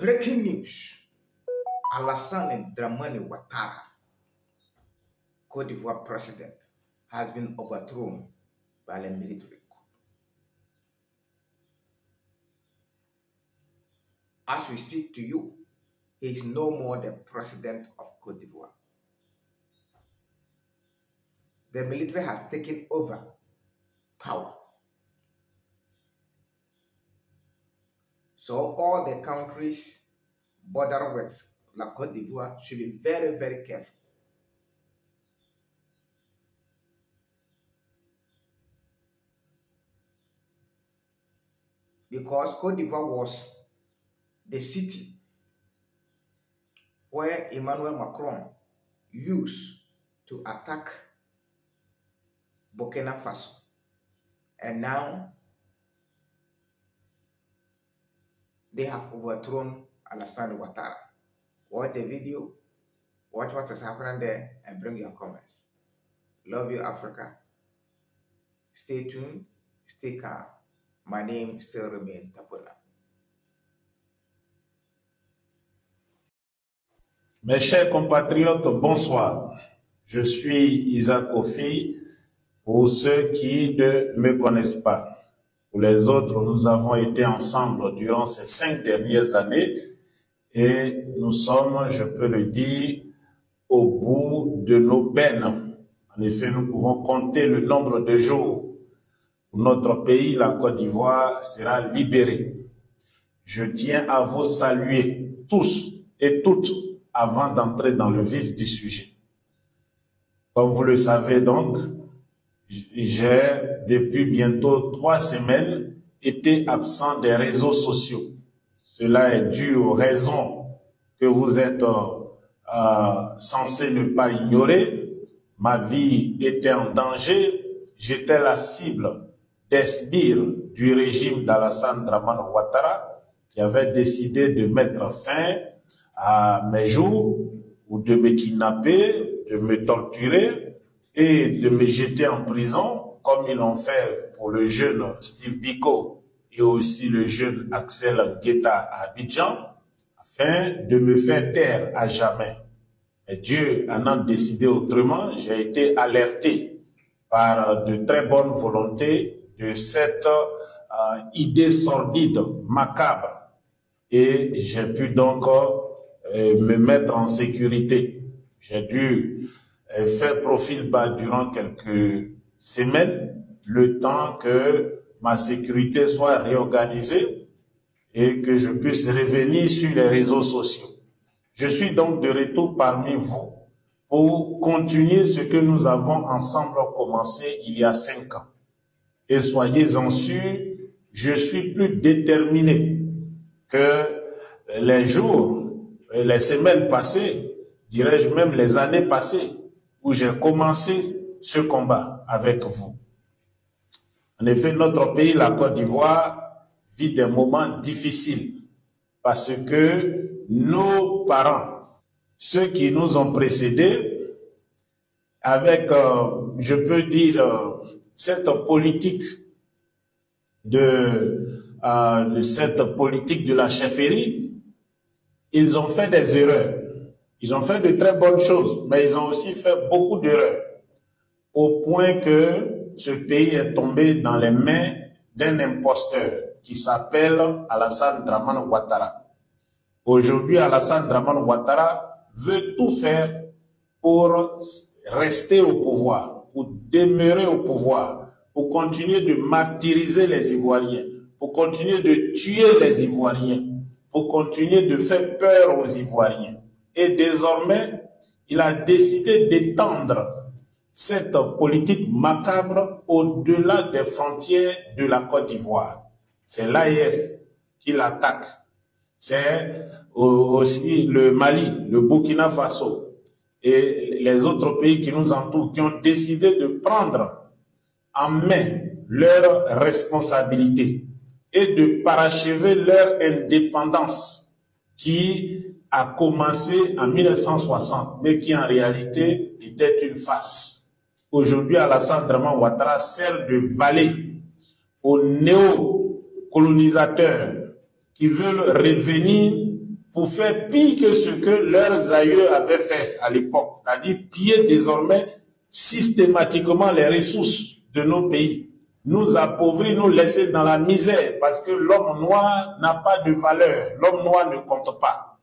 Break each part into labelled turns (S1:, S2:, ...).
S1: Breaking news. Alassane Dramane Ouattara, Côte d'Ivoire president, has been overthrown by the military coup. As we speak to you, he is no more the president of Côte d'Ivoire. The military has taken over power. So all the countries border with La Côte d'Ivoire should be very, very careful. Because Côte d'Ivoire was the city where Emmanuel Macron used to attack Burkina Faso. And now they have overthrown Alassane Ouattara. Watch the video, watch what is happening there, and bring your comments. Love you, Africa. Stay tuned, stay calm. My name still remains Tapona.
S2: Mes chers compatriotes, bonsoir. Je suis Isaac Kofi, pour ceux qui ne me connaissent pas. Pour les autres, nous avons été ensemble durant ces 5 dernières années et nous sommes, je peux le dire, au bout de nos peines. En effet, nous pouvons compter le nombre de jours où notre pays, la Côte d'Ivoire, sera libéré. Je tiens à vous saluer tous et toutes avant d'entrer dans le vif du sujet. Comme vous le savez donc, j'ai depuis bientôt 3 semaines été absent des réseaux sociaux. Cela est dû aux raisons que vous êtes censés ne pas ignorer. Ma vie était en danger. J'étais la cible des sbires du régime d'Alassane Dramane Ouattara qui avait décidé de mettre fin à mes jours ou de me kidnapper, de me torturer et de me jeter en prison comme ils l'ont fait pour le jeune Steve Biko et aussi le jeune Axel Guetta à Abidjan afin de me faire taire à jamais. Et Dieu en a décidé autrement. J'ai été alerté par de très bonnes volontés de cette idée sordide, macabre. Et j'ai pu donc me mettre en sécurité. J'ai dû faire profil bas durant quelques semaines, le temps que ma sécurité soit réorganisée et que je puisse revenir sur les réseaux sociaux. Je suis donc de retour parmi vous pour continuer ce que nous avons ensemble commencé il y a 5 ans. Et soyez-en sûrs, je suis plus déterminé que les jours, les semaines passées, dirais-je même les années passées, où j'ai commencé ce combat avec vous. En effet, notre pays, la Côte d'Ivoire, vit des moments difficiles parce que nos parents, ceux qui nous ont précédés, avec, je peux dire, cette politique de la chefferie, ils ont fait des erreurs. Ils ont fait de très bonnes choses, mais ils ont aussi fait beaucoup d'erreurs, au point que ce pays est tombé dans les mains d'un imposteur qui s'appelle Alassane Dramane Ouattara. Aujourd'hui, Alassane Dramane Ouattara veut tout faire pour rester au pouvoir, pour demeurer au pouvoir, pour continuer de martyriser les Ivoiriens, pour continuer de tuer les Ivoiriens, pour continuer de faire peur aux Ivoiriens. Et désormais, il a décidé d'étendre cette politique macabre au-delà des frontières de la Côte d'Ivoire. C'est l'AES qui l'attaque. C'est aussi le Mali, le Burkina Faso et les autres pays qui nous entourent qui ont décidé de prendre en main leurs responsabilités et de parachever leur indépendance qui a commencé en 1960, mais qui en réalité était une farce. Aujourd'hui, Alassane Dramane Ouattara sert de valet aux néocolonisateurs qui veulent revenir pour faire pire que ce que leurs aïeux avaient fait à l'époque, c'est-à-dire piller désormais systématiquement les ressources de nos pays, nous appauvrir, nous laisser dans la misère, parce que l'homme noir n'a pas de valeur, l'homme noir ne compte pas.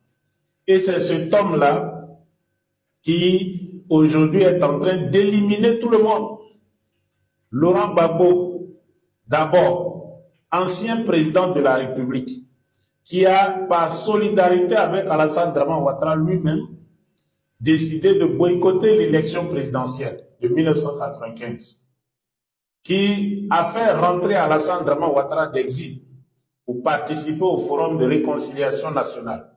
S2: Et c'est cet homme-là qui aujourd'hui est en train d'éliminer tout le monde. Laurent Gbagbo, d'abord, ancien président de la République, qui a, par solidarité avec Alassane Draman Ouattara lui-même, décidé de boycotter l'élection présidentielle de 1995, qui a fait rentrer Alassane Draman Ouattara d'exil pour participer au Forum de réconciliation nationale,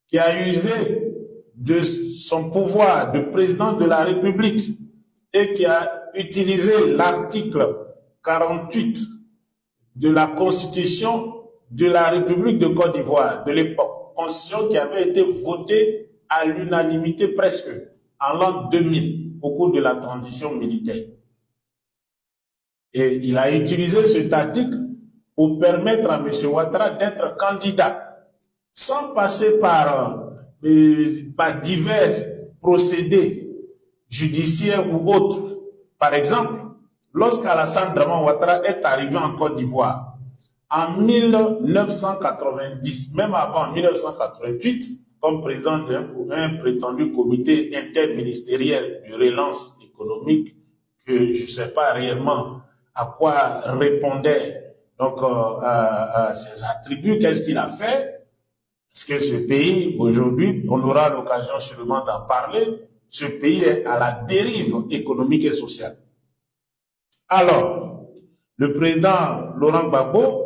S2: qui a usé de son pouvoir de président de la République et qui a utilisé l'article 48 de la Constitution de la République de Côte d'Ivoire de l'époque, constitution qui avait été votée à l'unanimité presque en l'an 2000 au cours de la transition militaire. Et il a utilisé cet article pour permettre à M. Ouattara d'être candidat sans passer par divers procédés judiciaires ou autres. Par exemple, lorsqu'Alassane Draman Ouattara est arrivé en Côte d'Ivoire en 1990, même avant 1988, comme président d'un prétendu comité interministériel de relance économique, que je ne sais pas réellement à quoi répondait donc ses attributs, qu'est-ce qu'il a fait? Parce que ce pays, aujourd'hui, on aura l'occasion sûrement d'en parler, ce pays est à la dérive économique et sociale. Alors, le président Laurent Gbagbo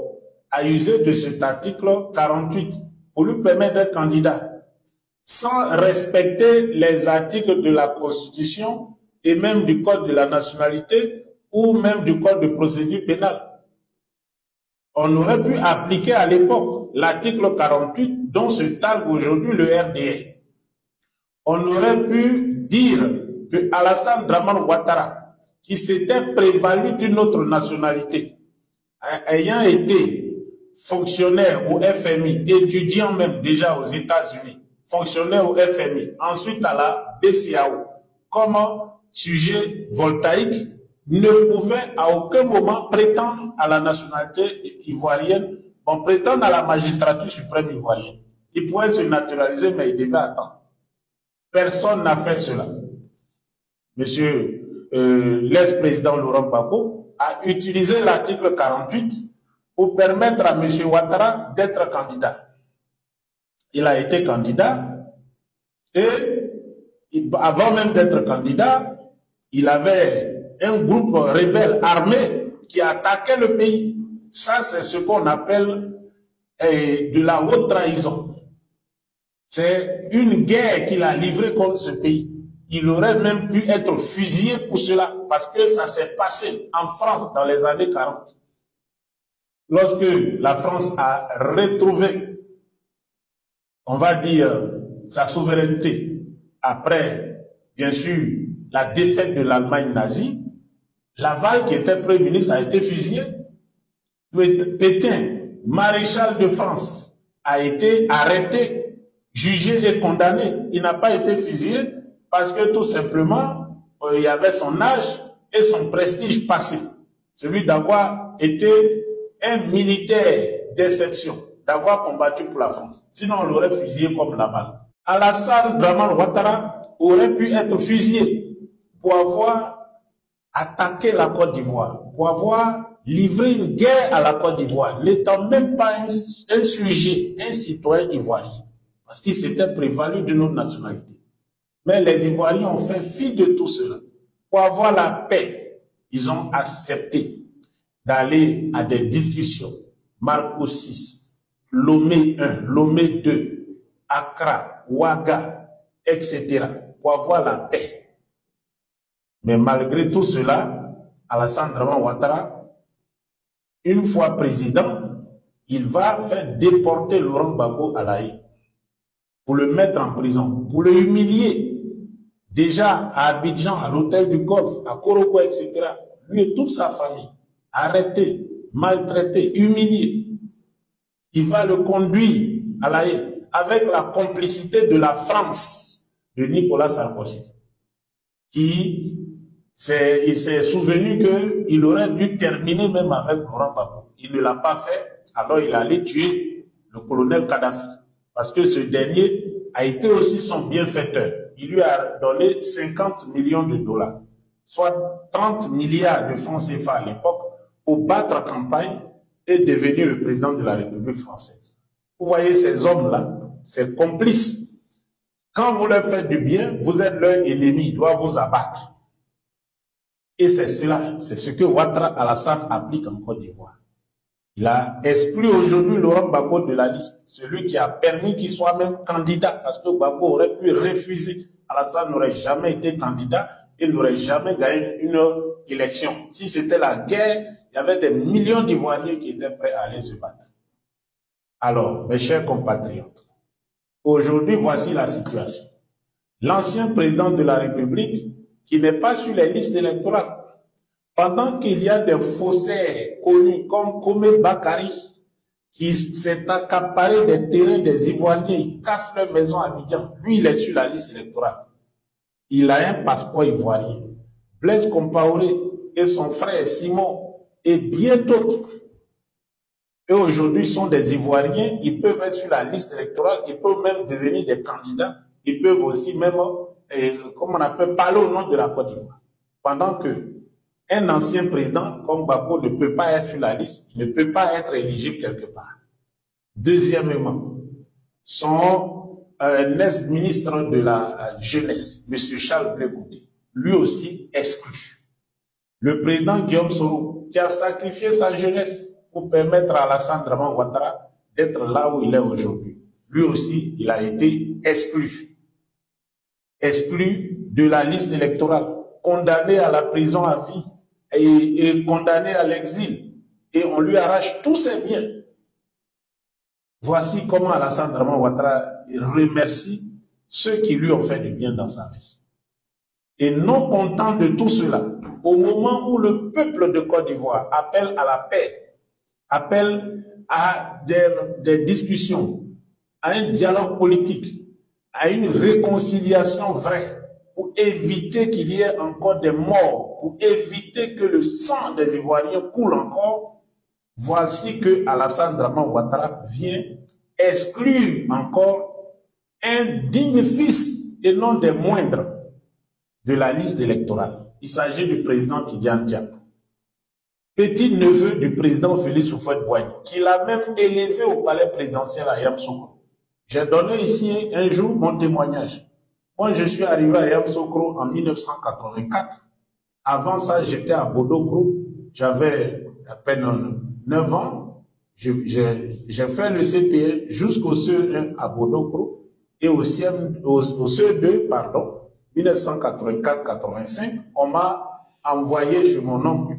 S2: a usé de cet article 48 pour lui permettre d'être candidat, sans respecter les articles de la Constitution et même du Code de la nationalité ou même du Code de procédure pénale. On aurait pu appliquer à l'époque l'article 48 dont se targue aujourd'hui le RDA. On aurait pu dire que Alassane Draman Ouattara, qui s'était prévalu d'une autre nationalité, ayant été fonctionnaire au FMI, étudiant même déjà aux États-Unis, fonctionnaire au FMI, ensuite à la BCAO, comme sujet voltaïque, ne pouvait à aucun moment prétendre à la nationalité ivoirienne, bon, prétendre à la magistrature suprême ivoirienne. Il pouvait se naturaliser, mais il devait attendre. Personne n'a fait cela. Monsieur l'ex-président Laurent Gbagbo a utilisé l'article 48 pour permettre à M. Ouattara d'être candidat. Il a été candidat et avant même d'être candidat, il avait un groupe rebelle armé qui attaquait le pays. Ça, c'est ce qu'on appelle de la haute trahison. C'est une guerre qu'il a livrée contre ce pays. Il aurait même pu être fusillé pour cela, parce que ça s'est passé en France dans les années 40. Lorsque la France a retrouvé, on va dire, sa souveraineté, après, bien sûr, la défaite de l'Allemagne nazie, Laval, qui était Premier ministre, a été fusillé. Pétain, maréchal de France, a été arrêté, jugé et condamné. Il n'a pas été fusillé parce que tout simplement, il y avait son âge et son prestige passé. Celui d'avoir été un militaire d'exception, d'avoir combattu pour la France. Sinon, on l'aurait fusillé comme Laval. Alassane Draman Ouattara aurait pu être fusillé pour avoir attaqué la Côte d'Ivoire, pour avoir livré une guerre à la Côte d'Ivoire, n'étant même pas un sujet, un citoyen ivoirien, parce qu'il s'était prévalu de notre nationalité. Mais les Ivoiriens ont fait fi de tout cela. Pour avoir la paix, ils ont accepté d'aller à des discussions. Marco 6, Lomé 1, Lomé 2, Accra, Ouaga, etc. pour avoir la paix. Mais malgré tout cela, Alassane Draman Ouattara, une fois président, il va faire déporter Laurent Gbagbo à La Haye pour le mettre en prison, pour le humilier. Déjà à Abidjan, à l'hôtel du Golfe, à Koroko, etc. Lui et toute sa famille, arrêtés, maltraités, humiliés. Il va le conduire à La Haye. avec la complicité de la France, de Nicolas Sarkozy, qui il s'est souvenu qu'il aurait dû terminer même avec Laurent Gbagbo. Il ne l'a pas fait, alors il allait tuer le colonel Kadhafi, parce que ce dernier a été aussi son bienfaiteur. Il lui a donné 50 millions de dollars, soit 30 milliards de francs CFA à l'époque, pour battre campagne et devenir le président de la République française. Vous voyez ces hommes-là, ces complices. Quand vous leur faites du bien, vous êtes leur ennemi, ils doivent vous abattre. Et c'est cela, c'est ce que Ouattara Alassane applique en Côte d'Ivoire. Il a exclu aujourd'hui Laurent Gbagbo de la liste, celui qui a permis qu'il soit même candidat, parce que Gbagbo aurait pu refuser. Alassane n'aurait jamais été candidat, il n'aurait jamais gagné une élection. Si c'était la guerre, il y avait des millions d'Ivoiriens qui étaient prêts à aller se battre. Alors, mes chers compatriotes, aujourd'hui, voici la situation. L'ancien président de la République, qui n'est pas sur les listes électorales, pendant qu'il y a des faussaires connus comme Kome Bakari, qui s'est accaparé des terrains des Ivoiriens, ils cassent leur maison à Abidjan. Lui, il est sur la liste électorale. Il a un passeport ivoirien. Blaise Compaoré et son frère Simon et bien d'autres. Et aujourd'hui sont des Ivoiriens, ils peuvent être sur la liste électorale, ils peuvent même devenir des candidats, ils peuvent aussi même, comme on appelle, parler au nom de la Côte d'Ivoire. Pendant que un ancien président comme Gbagbo ne peut pas être sur la liste, il ne peut pas être éligible quelque part. Deuxièmement, son ex-ministre de la jeunesse, M. Charles Blé Goudé, lui aussi exclu. Le président Guillaume Soro, qui a sacrifié sa jeunesse pour permettre à Alassane Draman Ouattara d'être là où il est aujourd'hui. Lui aussi, il a été exclu. Exclu de la liste électorale, condamné à la prison à vie et condamné à l'exil. Et on lui arrache tous ses biens. Voici comment Alassane Draman Ouattara remercie ceux qui lui ont fait du bien dans sa vie. Et non content de tout cela, au moment où le peuple de Côte d'Ivoire appelle à la paix, appelle à des discussions, à un dialogue politique, à une réconciliation vraie, pour éviter qu'il y ait encore des morts, pour éviter que le sang des Ivoiriens coule encore, voici que Alassane Draman Ouattara vient exclure encore un digne fils et non des moindres de la liste électorale. Il s'agit du président Tidiane Diack, petit-neveu du président Félix Houphouët-Boigny, qu'il a même élevé au palais présidentiel à Yamoussoukro. J'ai donné ici un jour mon témoignage. Moi, je suis arrivé à Yamoussoukro en 1984. Avant ça, j'étais à Bodogro. J'avais à peine 9 ans. J'ai fait le CPE jusqu'au CE1 à Bodogro et au CE2, pardon, 1984-85, on m'a envoyé chez mon oncle,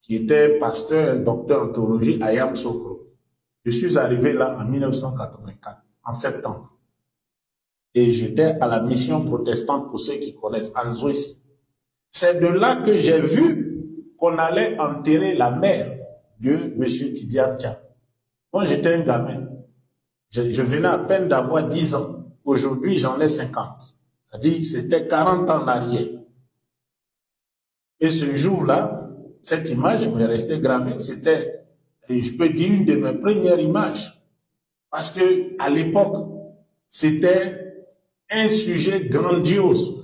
S2: qui était pasteur, un docteur en théologie à Yamoussoukro. Je suis arrivé là en 1984, en septembre. Et j'étais à la mission protestante, pour ceux qui connaissent, en Zouissi. C'est de là que j'ai vu qu'on allait enterrer la mère de M. Tidiane Diack. Moi, j'étais un gamin. Je venais à peine d'avoir 10 ans. Aujourd'hui, j'en ai 50. C'est-à-dire que c'était 40 ans en arrière. Et ce jour-là, cette image m'est restée gravée. C'était, je peux dire, une de mes premières images. Parce que à l'époque, c'était un sujet grandiose.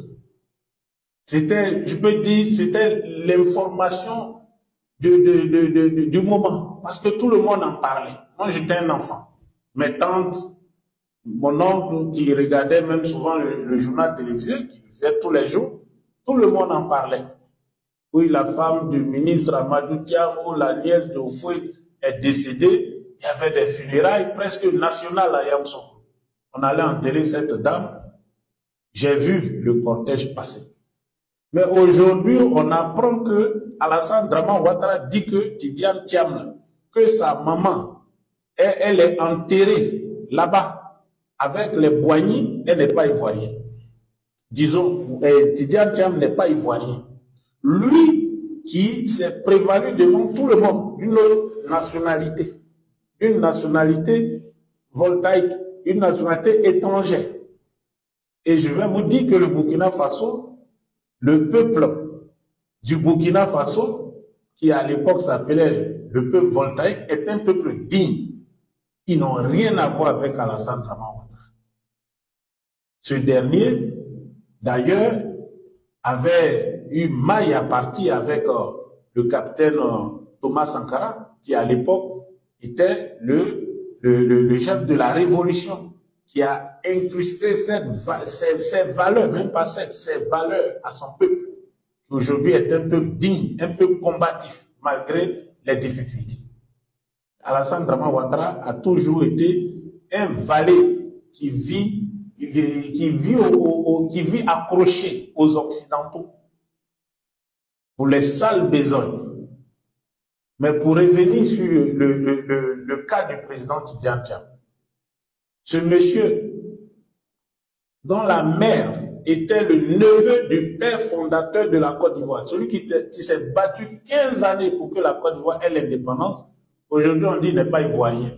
S2: C'était, je peux dire, c'était l'information du moment. Parce que tout le monde en parlait. Moi, j'étais un enfant. Mes tantes, mon oncle qui regardait même souvent le journal télévisé, qui le fait tous les jours, tout le monde en parlait. Oui, la femme du ministre Amadou Diamo, la nièce de Oufoué est décédée. Il y avait des funérailles presque nationales à Yamoussoukro. On allait enterrer cette dame. J'ai vu le cortège passer. Mais aujourd'hui, on apprend que Alassane Draman Ouattara dit que Tidiane Thiam, que sa maman, elle est enterrée là-bas avec les Boigny, elle n'est pas ivoirienne. Disons, Tidiane Thiam n'est pas ivoirien. Lui qui s'est prévalu devant tout le monde d'une nationalité voltaïque, une nationalité étrangère. Et je vais vous dire que le Burkina Faso, le peuple du Burkina Faso, qui à l'époque s'appelait le peuple voltaïque, est un peuple digne. Ils n'ont rien à voir avec Alassane Draman Ouattara. Ce dernier, d'ailleurs, avait eu maille à partir avec le capitaine Thomas Sankara, qui à l'époque était le chef de la révolution, qui a incrusté ces valeurs, même pas ces valeurs à son peuple, qui aujourd'hui est un peuple digne, un peuple combatif, malgré les difficultés. Alassane Draman Ouattara a toujours été un valet qui vit accroché aux Occidentaux pour les sales besognes. Mais pour revenir sur le cas du président Tidjane Thiam, ce monsieur dont la mère était le neveu du père fondateur de la Côte d'Ivoire, celui qui s'est battu 15 années pour que la Côte d'Ivoire ait l'indépendance, aujourd'hui on dit qu'il n'est pas ivoirien.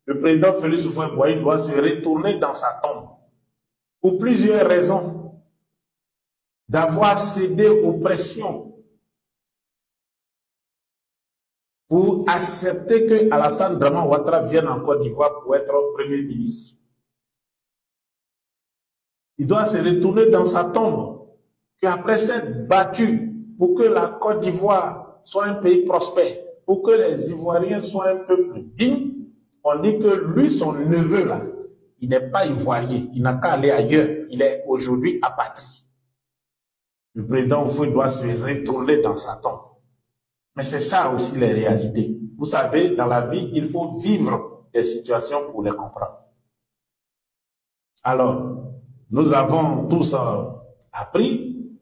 S2: Le président Félix Houphouët-Boigny doit se retourner dans sa tombe pour plusieurs raisons. D'avoir cédé aux pressions pour accepter que Alassane Draman Ouattara vienne en Côte d'Ivoire pour être Premier ministre. Il doit se retourner dans sa tombe, qu'après s'être battu pour que la Côte d'Ivoire soit un pays prospère, pour que les Ivoiriens soient un peuple digne, on dit que lui, son neveu là, il n'est pas ivoirien, il n'a qu'à aller ailleurs, il est aujourd'hui apatrie. Le président Houphouët doit se retourner dans sa tombe. Mais c'est ça aussi les réalités. Vous savez, dans la vie, il faut vivre des situations pour les comprendre. Alors, nous avons tous appris,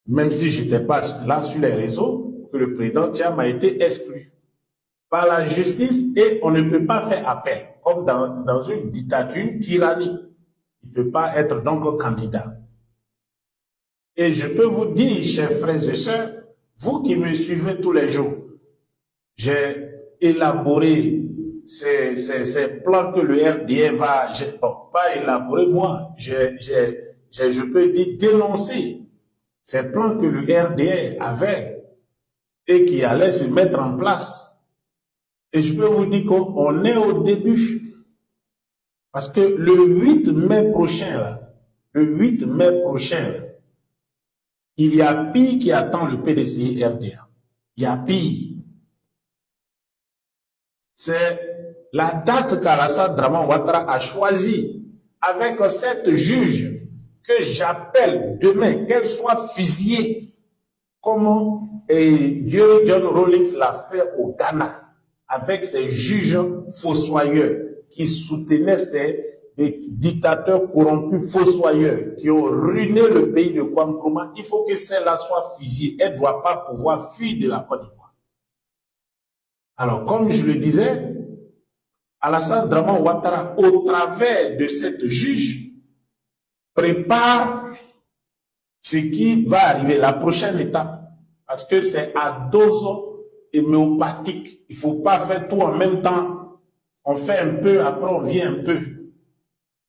S2: même si je n'étais pas là sur les réseaux, que le président Thiam a été exclu par la justice et on ne peut pas faire appel, comme dans une dictature, une tyrannie. Il ne peut pas être donc candidat. Et je peux vous dire, chers frères et sœurs, vous qui me suivez tous les jours, j'ai élaboré ces plans que le RDA va, bon, pas élaborer moi, je peux dire dénoncer ces plans que le RDA avait et qui allaient se mettre en place. Et je peux vous dire qu'on est au début. Parce que le 8 mai prochain, là, il y a pire qui attend le PDCI RDA. Il y a pire. C'est la date qu'Alassane Draman Ouattara a choisie avec cette juge que j'appelle demain, qu'elle soit fusillée, comme Jerry John Rawlings l'a fait au Ghana, avec ces juges fossoyeurs qui soutenaient ces dictateurs corrompus fossoyeurs qui ont ruiné le pays de Kwame Nkrumah. Il faut que celle-là soit fusillée. Elle ne doit pas pouvoir fuir de la Côte d'Ivoire. Alors, comme je le disais, Alassane Draman Ouattara, au travers de cette juge, prépare ce qui va arriver, la prochaine étape. Parce que c'est à dose homéopathique. Il ne faut pas faire tout en même temps. On fait un peu, après on vient un peu.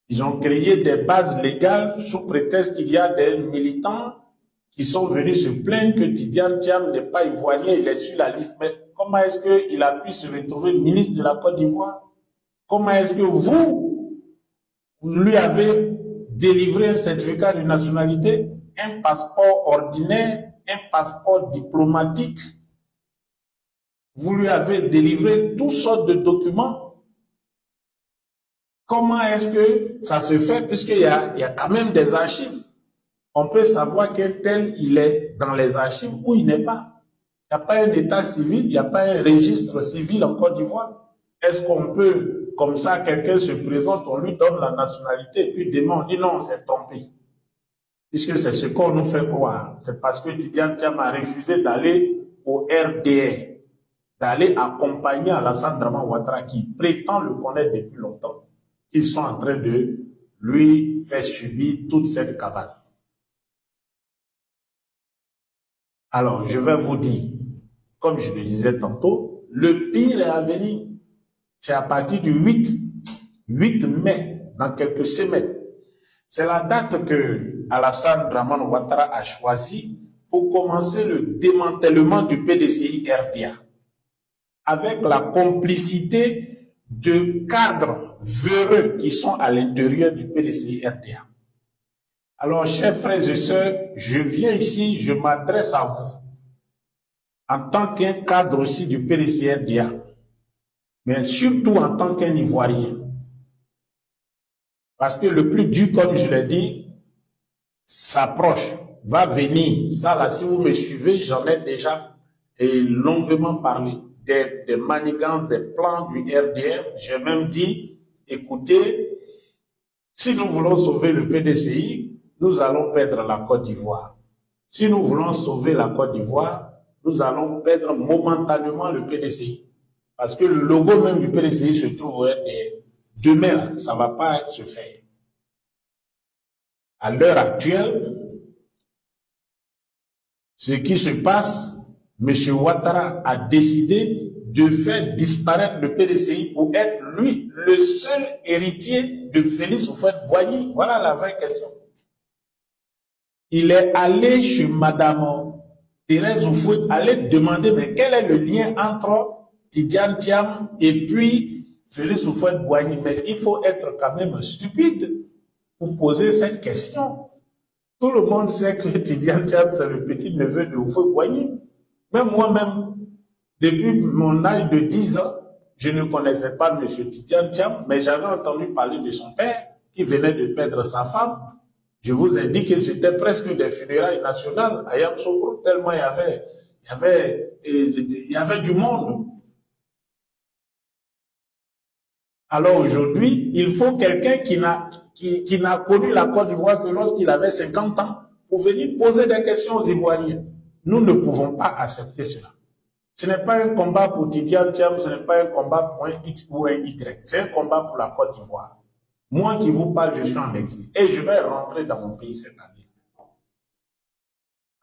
S2: Ils ont créé des bases légales sous prétexte qu'il y a des militants qui sont venus se plaindre que Tidjane Thiam n'est pas ivoirien, il est sur la liste. Mais comment est-ce qu'il a pu se retrouver ministre de la Côte d'Ivoire? Comment est-ce que vous lui avez délivré un certificat de nationalité, un passeport ordinaire, un passeport diplomatique? Vous lui avez délivré toutes sortes de documents. Comment est-ce que ça se fait, puisqu'il y a quand même des archives? On peut savoir quel tel il est dans les archives ou il n'est pas. Il n'y a pas un état civil, il n'y a pas un registre civil en Côte d'Ivoire. Est-ce qu'on peut, comme ça, quelqu'un se présente, on lui donne la nationalité, et puis demain on dit non, on s'est trompé. Puisque c'est ce qu'on nous fait croire. C'est parce que Tidjane Thiam a refusé d'aller au RDA, d'aller accompagner Alassane Draman Ouattara, qui prétend le connaître depuis longtemps, qu'ils sont en train de lui faire subir toute cette cabale. Alors, je vais vous dire, comme je le disais tantôt, le pire est à venir. C'est à partir du 8 mai, dans quelques semaines. C'est la date que Alassane Dramane Ouattara a choisie pour commencer le démantèlement du PDCI-RDA, avec la complicité de cadres véreux qui sont à l'intérieur du PDCI-RDA. Alors, chers frères et sœurs, je viens ici, je m'adresse à vous, en tant qu'un cadre aussi du PDCI-RDA, mais surtout en tant qu'un Ivoirien. Parce que le plus dur, comme je l'ai dit, s'approche, va venir. Ça là, si vous me suivez, j'en ai déjà longuement parlé. Des manigances, des plans du RDM. J'ai même dit, écoutez, si nous voulons sauver le PDCI, nous allons perdre la Côte d'Ivoire. Si nous voulons sauver la Côte d'Ivoire, nous allons perdre momentanément le PDCI. Parce que le logo même du PDCI se trouve au RDM. Demain, ça ne va pas se faire. À l'heure actuelle, ce qui se passe, M. Ouattara a décidé de faire disparaître le PDCI pour être, lui, le seul héritier de Félix Houphouët-Boigny. Voilà la vraie question. Il est allé chez Madame Thérèse Houphouët, aller demander, mais quel est le lien entre Tidjane Thiam et puis Félix Houphouët-Boigny? Mais il faut être quand même stupide pour poser cette question. Tout le monde sait que Tidjane Thiam, c'est le petit-neveu de Houphouët-Boigny. Même moi-même, depuis mon âge de 10 ans, je ne connaissais pas M. Tidjane Thiam, mais j'avais entendu parler de son père, qui venait de perdre sa femme. Je vous ai dit que c'était presque des funérailles nationales à Yamoussoukro, tellement il y avait du monde. Alors aujourd'hui, il faut quelqu'un qui n'a connu la Côte d'Ivoire que lorsqu'il avait 50 ans pour venir poser des questions aux Ivoiriens. Nous ne pouvons pas accepter cela. Ce n'est pas un combat pour Tidjane Thiam, ce n'est pas un combat pour un X ou un Y. C'est un combat pour la Côte d'Ivoire. Moi qui vous parle, je suis en exil et je vais rentrer dans mon pays cette année.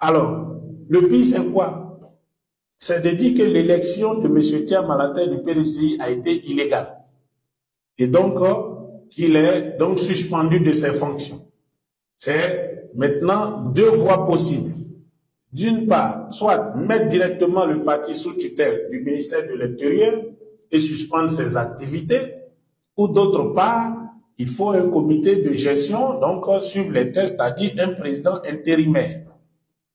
S2: Alors, le pays c'est quoi? C'est de dire que l'élection de M. Thiam à la tête du PDCI a été illégale. Et donc, qu'il est donc suspendu de ses fonctions. C'est maintenant deux voies possibles. D'une part, soit mettre directement le parti sous tutelle du ministère de l'Intérieur et suspendre ses activités, ou d'autre part, il faut un comité de gestion, donc suivre les tests, c'est-à-dire un président intérimaire.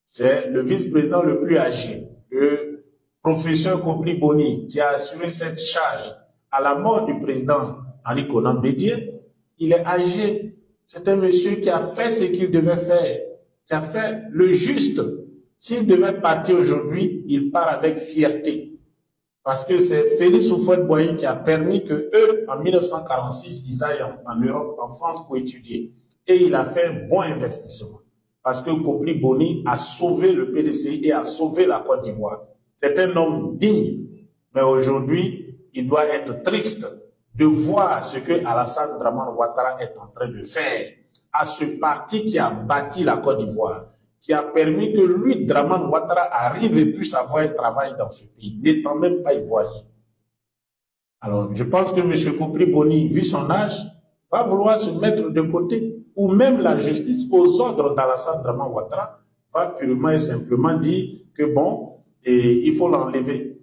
S2: C'est le vice-président le plus âgé, le professeur Kopli Boni, qui a assuré cette charge à la mort du président Henri Konan Bédié. Il est âgé. C'est un monsieur qui a fait ce qu'il devait faire, qui a fait le juste. S'il devait partir aujourd'hui, il part avec fierté. Parce que c'est Félix Houphouët-Boigny qui a permis que eux, en 1946, ils aillent en Europe, en France pour étudier. Et il a fait un bon investissement. Parce que Kopli Boni a sauvé le PDCI et a sauvé la Côte d'Ivoire. C'est un homme digne. Mais aujourd'hui, il doit être triste de voir ce que Alassane Dramane Ouattara est en train de faire à ce parti qui a bâti la Côte d'Ivoire, qui a permis que lui, Dramane Ouattara, arrive et puisse avoir un travail dans ce pays, n'étant même pas ivoirien. Alors, je pense que M. Kopli Boni, vu son âge, va vouloir se mettre de côté, ou même la justice, aux ordres d'Alassane Dramane Ouattara, va purement et simplement dire que bon, il faut l'enlever.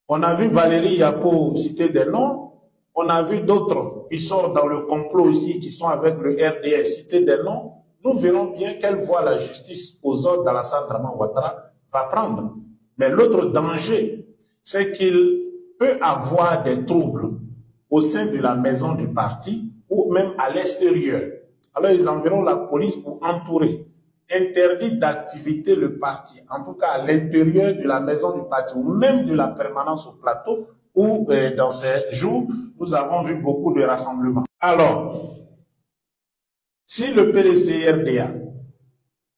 S2: On a vu Valérie Yapo citer des noms, on a vu d'autres qui sont dans le complot aussi, qui sont avec le RDS, citer des noms. Nous verrons bien quelle voie la justice aux ordres d'Alassane Dramane Ouattara va prendre. Mais l'autre danger, c'est qu'il peut avoir des troubles au sein de la maison du parti ou même à l'extérieur. Alors ils enverront la police pour entourer. Interdit d'activité le parti, en tout cas à l'intérieur de la maison du parti ou même de la permanence au plateau où dans ces jours, nous avons vu beaucoup de rassemblements. Alors, si le PDCI-RDA,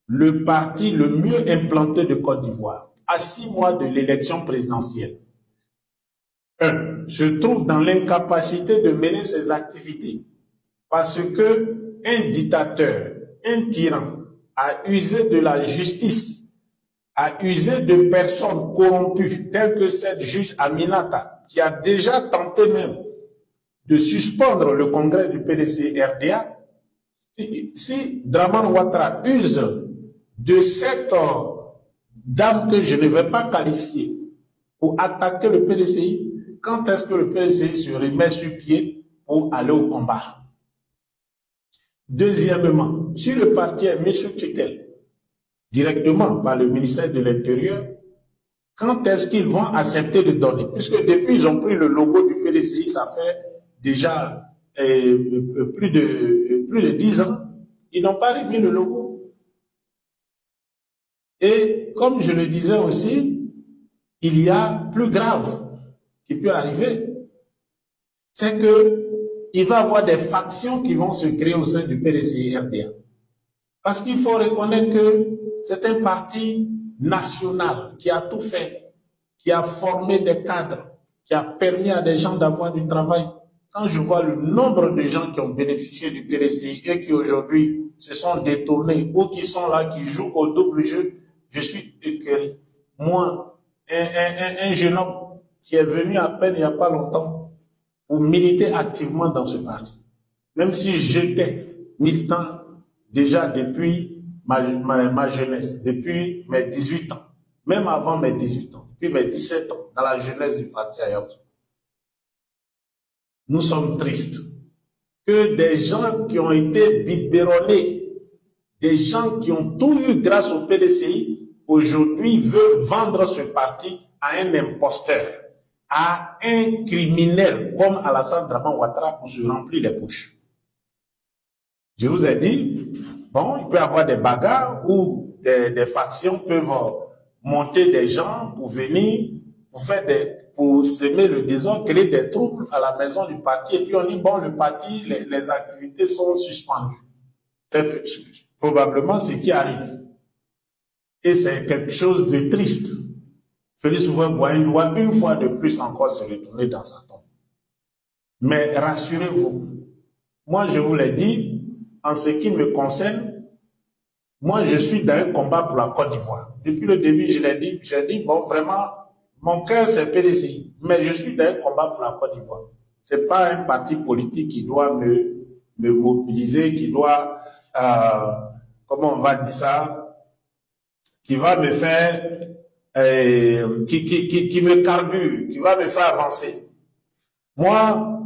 S2: le parti le mieux implanté de Côte d'Ivoire, à 6 mois de l'élection présidentielle, se trouve dans l'incapacité de mener ses activités parce que un dictateur, un tyran, a usé de la justice, a usé de personnes corrompues, telles que cette juge Aminata, qui a déjà tenté même de suspendre le congrès du PDC-RDA, si Draman Ouattara use de cette dame que je ne vais pas qualifier pour attaquer le PDCI, quand est-ce que le PDCI se remet sur pied pour aller au combat? Deuxièmement, si le parti est mis sous tutelle directement par le ministère de l'Intérieur, quand est-ce qu'ils vont accepter de donner? Puisque depuis ils ont pris le logo du PDCI, ça fait déjà plus de 10 ans, ils n'ont pas remis le logo. Et comme je le disais aussi, il y a plus grave qui peut arriver, c'est que il va y avoir des factions qui vont se créer au sein du PDC-RDA. Parce qu'il faut reconnaître que c'est un parti national qui a tout fait, qui a formé des cadres, qui a permis à des gens d'avoir du travail. Quand je vois le nombre de gens qui ont bénéficié du PDCI et qui aujourd'hui se sont détournés ou qui sont là, qui jouent au double jeu, je suis écœuré. Moi, un jeune homme qui est venu à peine il n'y a pas longtemps pour militer activement dans ce parti, même si j'étais militant déjà depuis ma jeunesse, depuis mes 18 ans, même avant mes 18 ans, depuis mes 17 ans, dans la jeunesse du parti Ayam. Nous sommes tristes que des gens qui ont été biberonnés, des gens qui ont tout eu grâce au PDCI, aujourd'hui veulent vendre ce parti à un imposteur, à un criminel comme Alassane Draman Ouattara pour se remplir les poches. Je vous ai dit, bon, il peut y avoir des bagarres où des factions peuvent monter des gens pour venir, pour semer le désordre, créer des troubles à la maison du parti. Et puis on dit, bon, le parti, les activités sont suspendues. C'est probablement ce qui arrive. Et c'est quelque chose de triste. Félix Houphouët-Boigny doit une fois de plus encore se retourner dans sa tombe. Mais rassurez-vous, moi je vous l'ai dit, en ce qui me concerne, moi je suis dans un combat pour la Côte d'Ivoire. Depuis le début, je l'ai dit, j'ai dit, bon vraiment, mon cœur c'est PDCI, mais je suis dans un combat pour la Côte d'Ivoire. C'est pas un parti politique qui doit me mobiliser, qui doit, comment on va dire ça, qui va me faire, qui me carbure, qui va me faire avancer. Moi,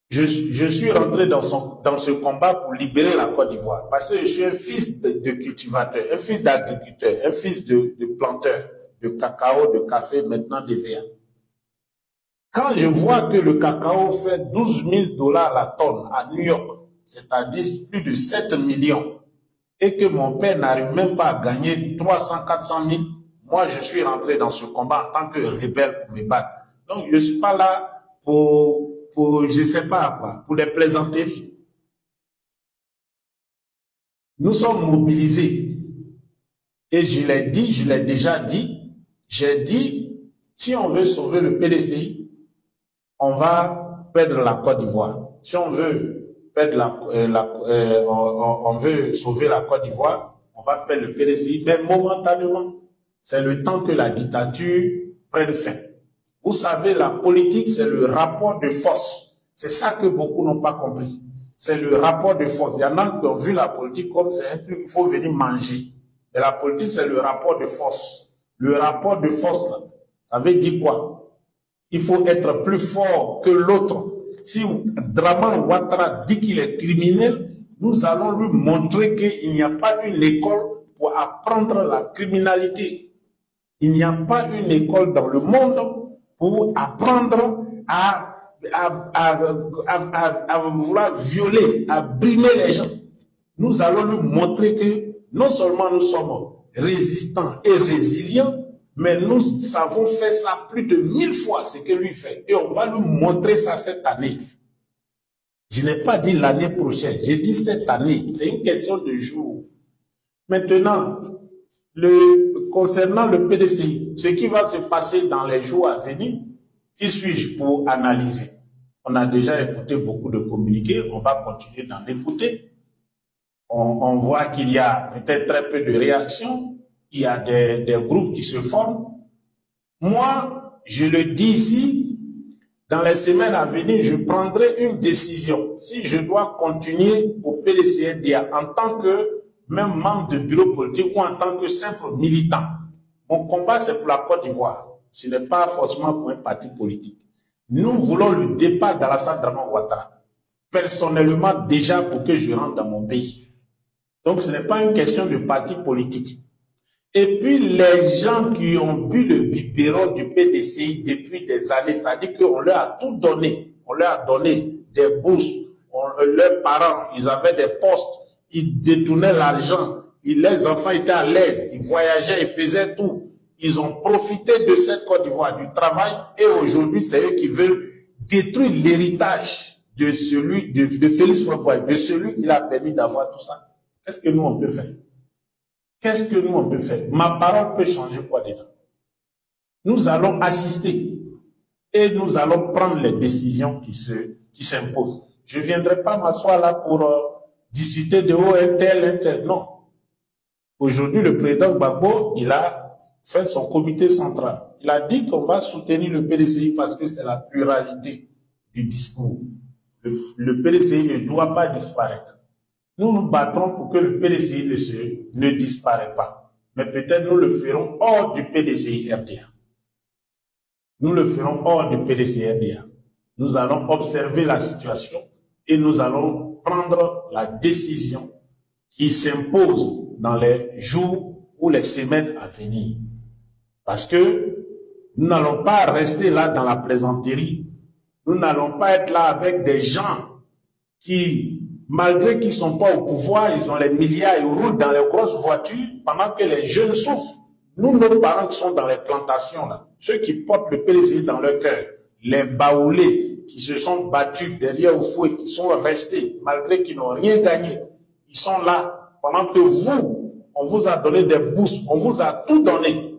S2: je suis rentré dans ce combat pour libérer la Côte d'Ivoire, parce que je suis un fils de cultivateur, un fils d'agriculteur, un fils de planteur, de cacao, de café, maintenant de verre. Quand je vois que le cacao fait 12 000 $ la tonne à New York, c'est-à-dire plus de 7 millions, et que mon père n'arrive même pas à gagner 300, 400 000, moi je suis rentré dans ce combat en tant que rebelle pour me battre. Donc je ne suis pas là pour je sais pas quoi, pour des plaisanteries. Nous sommes mobilisés. Et je l'ai dit, je l'ai déjà dit, j'ai dit, si on veut sauver le PDCI, on va perdre la Côte d'Ivoire. Si on veut perdre on veut sauver la Côte d'Ivoire, on va perdre le PDCI, mais momentanément. C'est le temps que la dictature prenne fin. Vous savez, la politique, c'est le rapport de force. C'est ça que beaucoup n'ont pas compris. C'est le rapport de force. Il y en a qui ont vu la politique comme c'est un truc qu'il faut venir manger. Mais la politique, c'est le rapport de force. Le rapport de force, là, ça veut dire quoi? Il faut être plus fort que l'autre. Si Draman Ouattara dit qu'il est criminel, nous allons lui montrer qu'il n'y a pas une école pour apprendre la criminalité. Il n'y a pas une école dans le monde pour apprendre à vouloir violer, à brimer les gens. Nous allons lui montrer que non seulement nous sommes résistants et résilients, mais nous savons faire ça plus de 1000 fois ce que lui fait. Et on va lui montrer ça cette année. Je n'ai pas dit l'année prochaine, j'ai dit cette année. C'est une question de jour. Maintenant, concernant le PDCI, ce qui va se passer dans les jours à venir, qui suis-je pour analyser? On a déjà écouté beaucoup de communiqués, on va continuer d'en écouter. On voit qu'il y a peut-être très peu de réactions, il y a des groupes qui se forment. Moi, je le dis ici, dans les semaines à venir, je prendrai une décision. Si je dois continuer au PDCRDA en tant que même membre de bureau politique ou en tant que simple militant, mon combat c'est pour la Côte d'Ivoire. Ce n'est pas forcément pour un parti politique. Nous voulons le départ d'Alassane Dramane Ouattara. Personnellement, déjà pour que je rentre dans mon pays. Donc ce n'est pas une question de parti politique. Et puis les gens qui ont bu le biberon du PDCI depuis des années, c'est-à-dire qu'on leur a tout donné. On leur a donné des bourses. Leurs parents, ils avaient des postes. Ils détournaient l'argent. Les enfants étaient à l'aise. Ils voyageaient, ils faisaient tout. Ils ont profité de cette Côte d'Ivoire, du travail. Et aujourd'hui, c'est eux qui veulent détruire l'héritage de celui, de Félix Faure-Boigny, de celui qui l'a permis d'avoir tout ça. Qu'est-ce que nous, on peut faire? Qu'est-ce que nous, on peut faire? Ma parole peut changer quoi dedans? Nous allons assister et nous allons prendre les décisions qui s'imposent. Je ne viendrai pas m'asseoir là pour discuter de un tel. Non. Aujourd'hui, le président Gbagbo, il a fait son comité central. Il a dit qu'on va soutenir le PDCI parce que c'est la pluralité du discours. Le PDCI ne doit pas disparaître. Nous nous battrons pour que le PDCI ne disparaisse pas. Mais peut-être nous le ferons hors du PDCI-RDA. Nous le ferons hors du PDCI-RDA. Nous allons observer la situation et nous allons prendre la décision qui s'impose dans les jours ou les semaines à venir. Parce que nous n'allons pas rester là dans la plaisanterie. Nous n'allons pas être là avec des gens qui, malgré qu'ils ne sont pas au pouvoir, ils ont les milliards, ils roulent dans les grosses voitures pendant que les jeunes souffrent. Nous, nos parents qui sont dans les plantations, là, ceux qui portent le PDCI dans leur cœur, les baoulés qui se sont battus derrière au fouet, qui sont restés, malgré qu'ils n'ont rien gagné, ils sont là pendant que vous, on vous a donné des bourses, on vous a tout donné.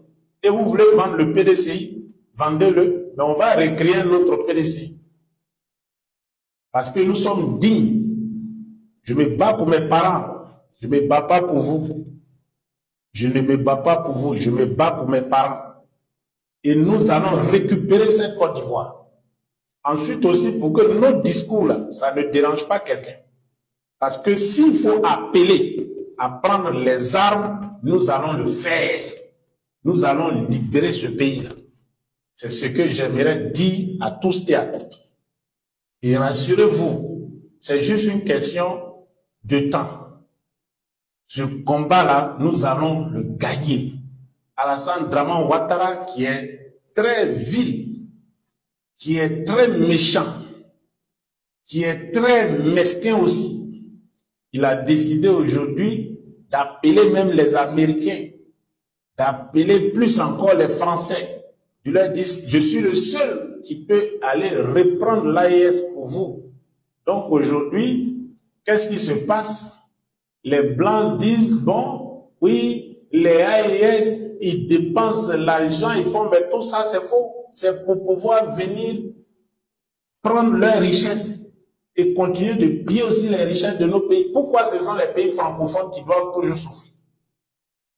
S2: Et vous voulez vendre le PDCI, vendez-le, mais on va recréer un autre PDCI. Parce que nous sommes dignes. Je me bats pour mes parents. Je ne me bats pas pour vous. Je ne me bats pas pour vous. Je me bats pour mes parents. Et nous allons récupérer cette Côte d'Ivoire. Ensuite aussi, pour que nos discours, là, ça ne dérange pas quelqu'un. Parce que s'il faut appeler à prendre les armes, nous allons le faire. Nous allons libérer ce pays-là. C'est ce que j'aimerais dire à tous et à toutes. Et rassurez-vous, c'est juste une question de temps. Ce combat-là, nous allons le gagner. Alassane Dramane Ouattara, qui est très vil, qui est très méchant, qui est très mesquin aussi, il a décidé aujourd'hui d'appeler même les Américains, d'appeler plus encore les Français. Je leur dis, je suis le seul qui peut aller reprendre l'AES pour vous. Donc aujourd'hui, qu'est-ce qui se passe? Les Blancs disent, bon, oui, les AES, ils dépensent l'argent, ils font, mais tout ça c'est faux. C'est pour pouvoir venir prendre leurs richesses et continuer de piller aussi les richesses de nos pays. Pourquoi ce sont les pays francophones qui doivent toujours souffrir?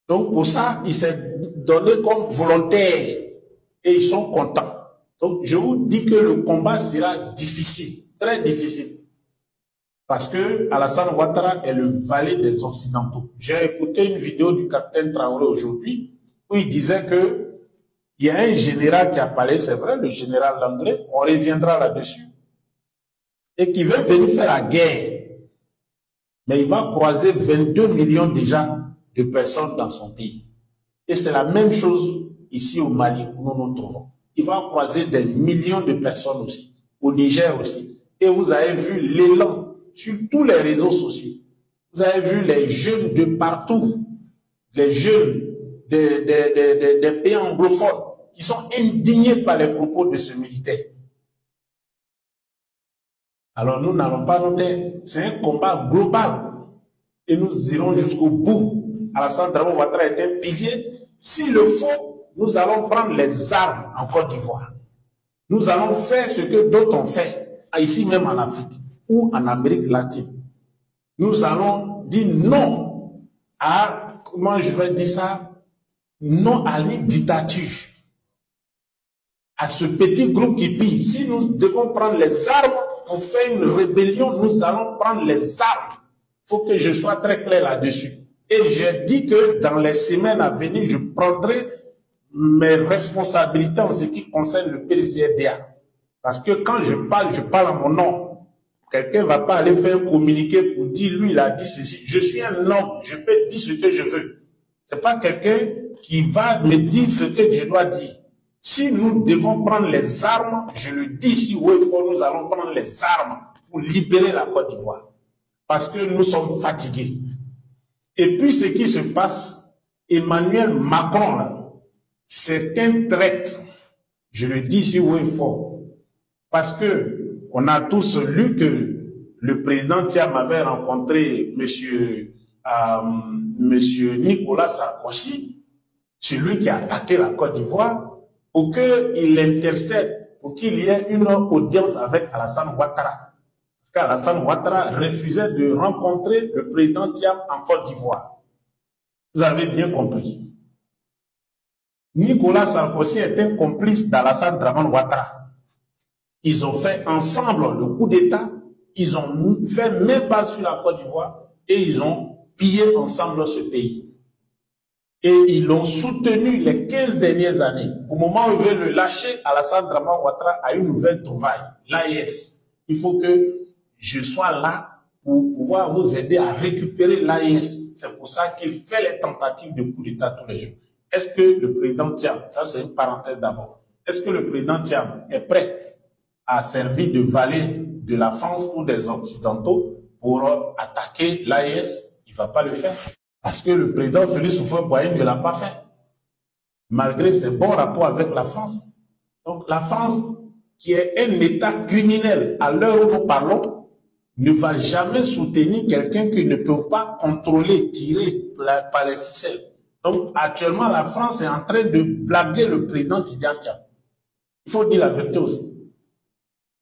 S2: Donc pour ça, il s'est donné comme volontaire et ils sont contents. Donc je vous dis que le combat sera difficile, très difficile. Parce que Alassane Ouattara est le valet des Occidentaux. J'ai écouté une vidéo du capitaine Traoré aujourd'hui où il disait que il y a un général qui a parlé, c'est vrai, le général Langlais, on reviendra là-dessus, et qui veut venir faire la guerre. Mais il va croiser 22 millions déjà de personnes dans son pays. Et c'est la même chose ici au Mali où nous nous trouvons. Il va croiser des millions de personnes aussi, au Niger aussi. Et vous avez vu l'élan sur tous les réseaux sociaux. Vous avez vu les jeunes de partout, les jeunes des pays anglophones qui sont indignés par les propos de ce militaire. Alors nous n'allons pas noter, c'est un combat global et nous irons jusqu'au bout. Alassane Dramane Ouattara est un pilier. S'il le faut, nous allons prendre les armes en Côte d'Ivoire. Nous allons faire ce que d'autres ont fait, ici même en Afrique ou en Amérique latine. Nous allons dire non à, comment je vais dire ça, non à une dictature. à ce petit groupe qui pille. Si nous devons prendre les armes pour faire une rébellion, nous allons prendre les armes. Il faut que je sois très clair là-dessus. Et je dis que dans les semaines à venir, je prendrai mes responsabilités en ce qui concerne le PDCRDA. Parce que quand je parle à mon nom. Quelqu'un ne va pas aller faire un communiqué pour dire, lui, il a dit ceci. Je suis un homme, je peux dire ce que je veux. Ce n'est pas quelqu'un qui va me dire ce que je dois dire. Si nous devons prendre les armes, je le dis ici où il faut, nous allons prendre les armes pour libérer la Côte d'Ivoire. Parce que nous sommes fatigués. Et puis ce qui se passe, Emmanuel Macron, c'est un traître. Je le dis ici où il faut. Parce que on a tous lu que le président Thiam avait rencontré monsieur Nicolas Sarkozy, celui qui a attaqué la Côte d'Ivoire, pour qu'il intercède, pour qu'il y ait une audience avec Alassane Ouattara. Parce qu'Alassane Ouattara refusait de rencontrer le président Thiam en Côte d'Ivoire. Vous avez bien compris. Nicolas Sarkozy est un complice d'Alassane Dramane Ouattara. Ils ont fait ensemble le coup d'État, ils ont fait même pas sur la Côte d'Ivoire et ils ont pillé ensemble ce pays. Et ils l'ont soutenu les 15 dernières années. Au moment où ils veulent le lâcher, Alassane Dramane Ouattara a une nouvelle trouvaille, l'AES. Il faut que je sois là pour pouvoir vous aider à récupérer l'AES. C'est pour ça qu'il fait les tentatives de coup d'État tous les jours. Est-ce que le président Thiam, ça c'est une parenthèse d'abord, est-ce que le président Thiam est prêt à servir de valet de la France ou des Occidentaux pour attaquer l'AES? Il ne va pas le faire. Parce que le président Félix Houphouët-Boigny ne l'a pas fait. Malgré ses bons rapports avec la France. Donc la France, qui est un État criminel à l'heure où nous parlons, ne va jamais soutenir quelqu'un qui ne peut pas contrôler, tirer par les ficelles. Donc actuellement, la France est en train de blaguer le président Tidjane Thiam. Il faut dire la vérité aussi.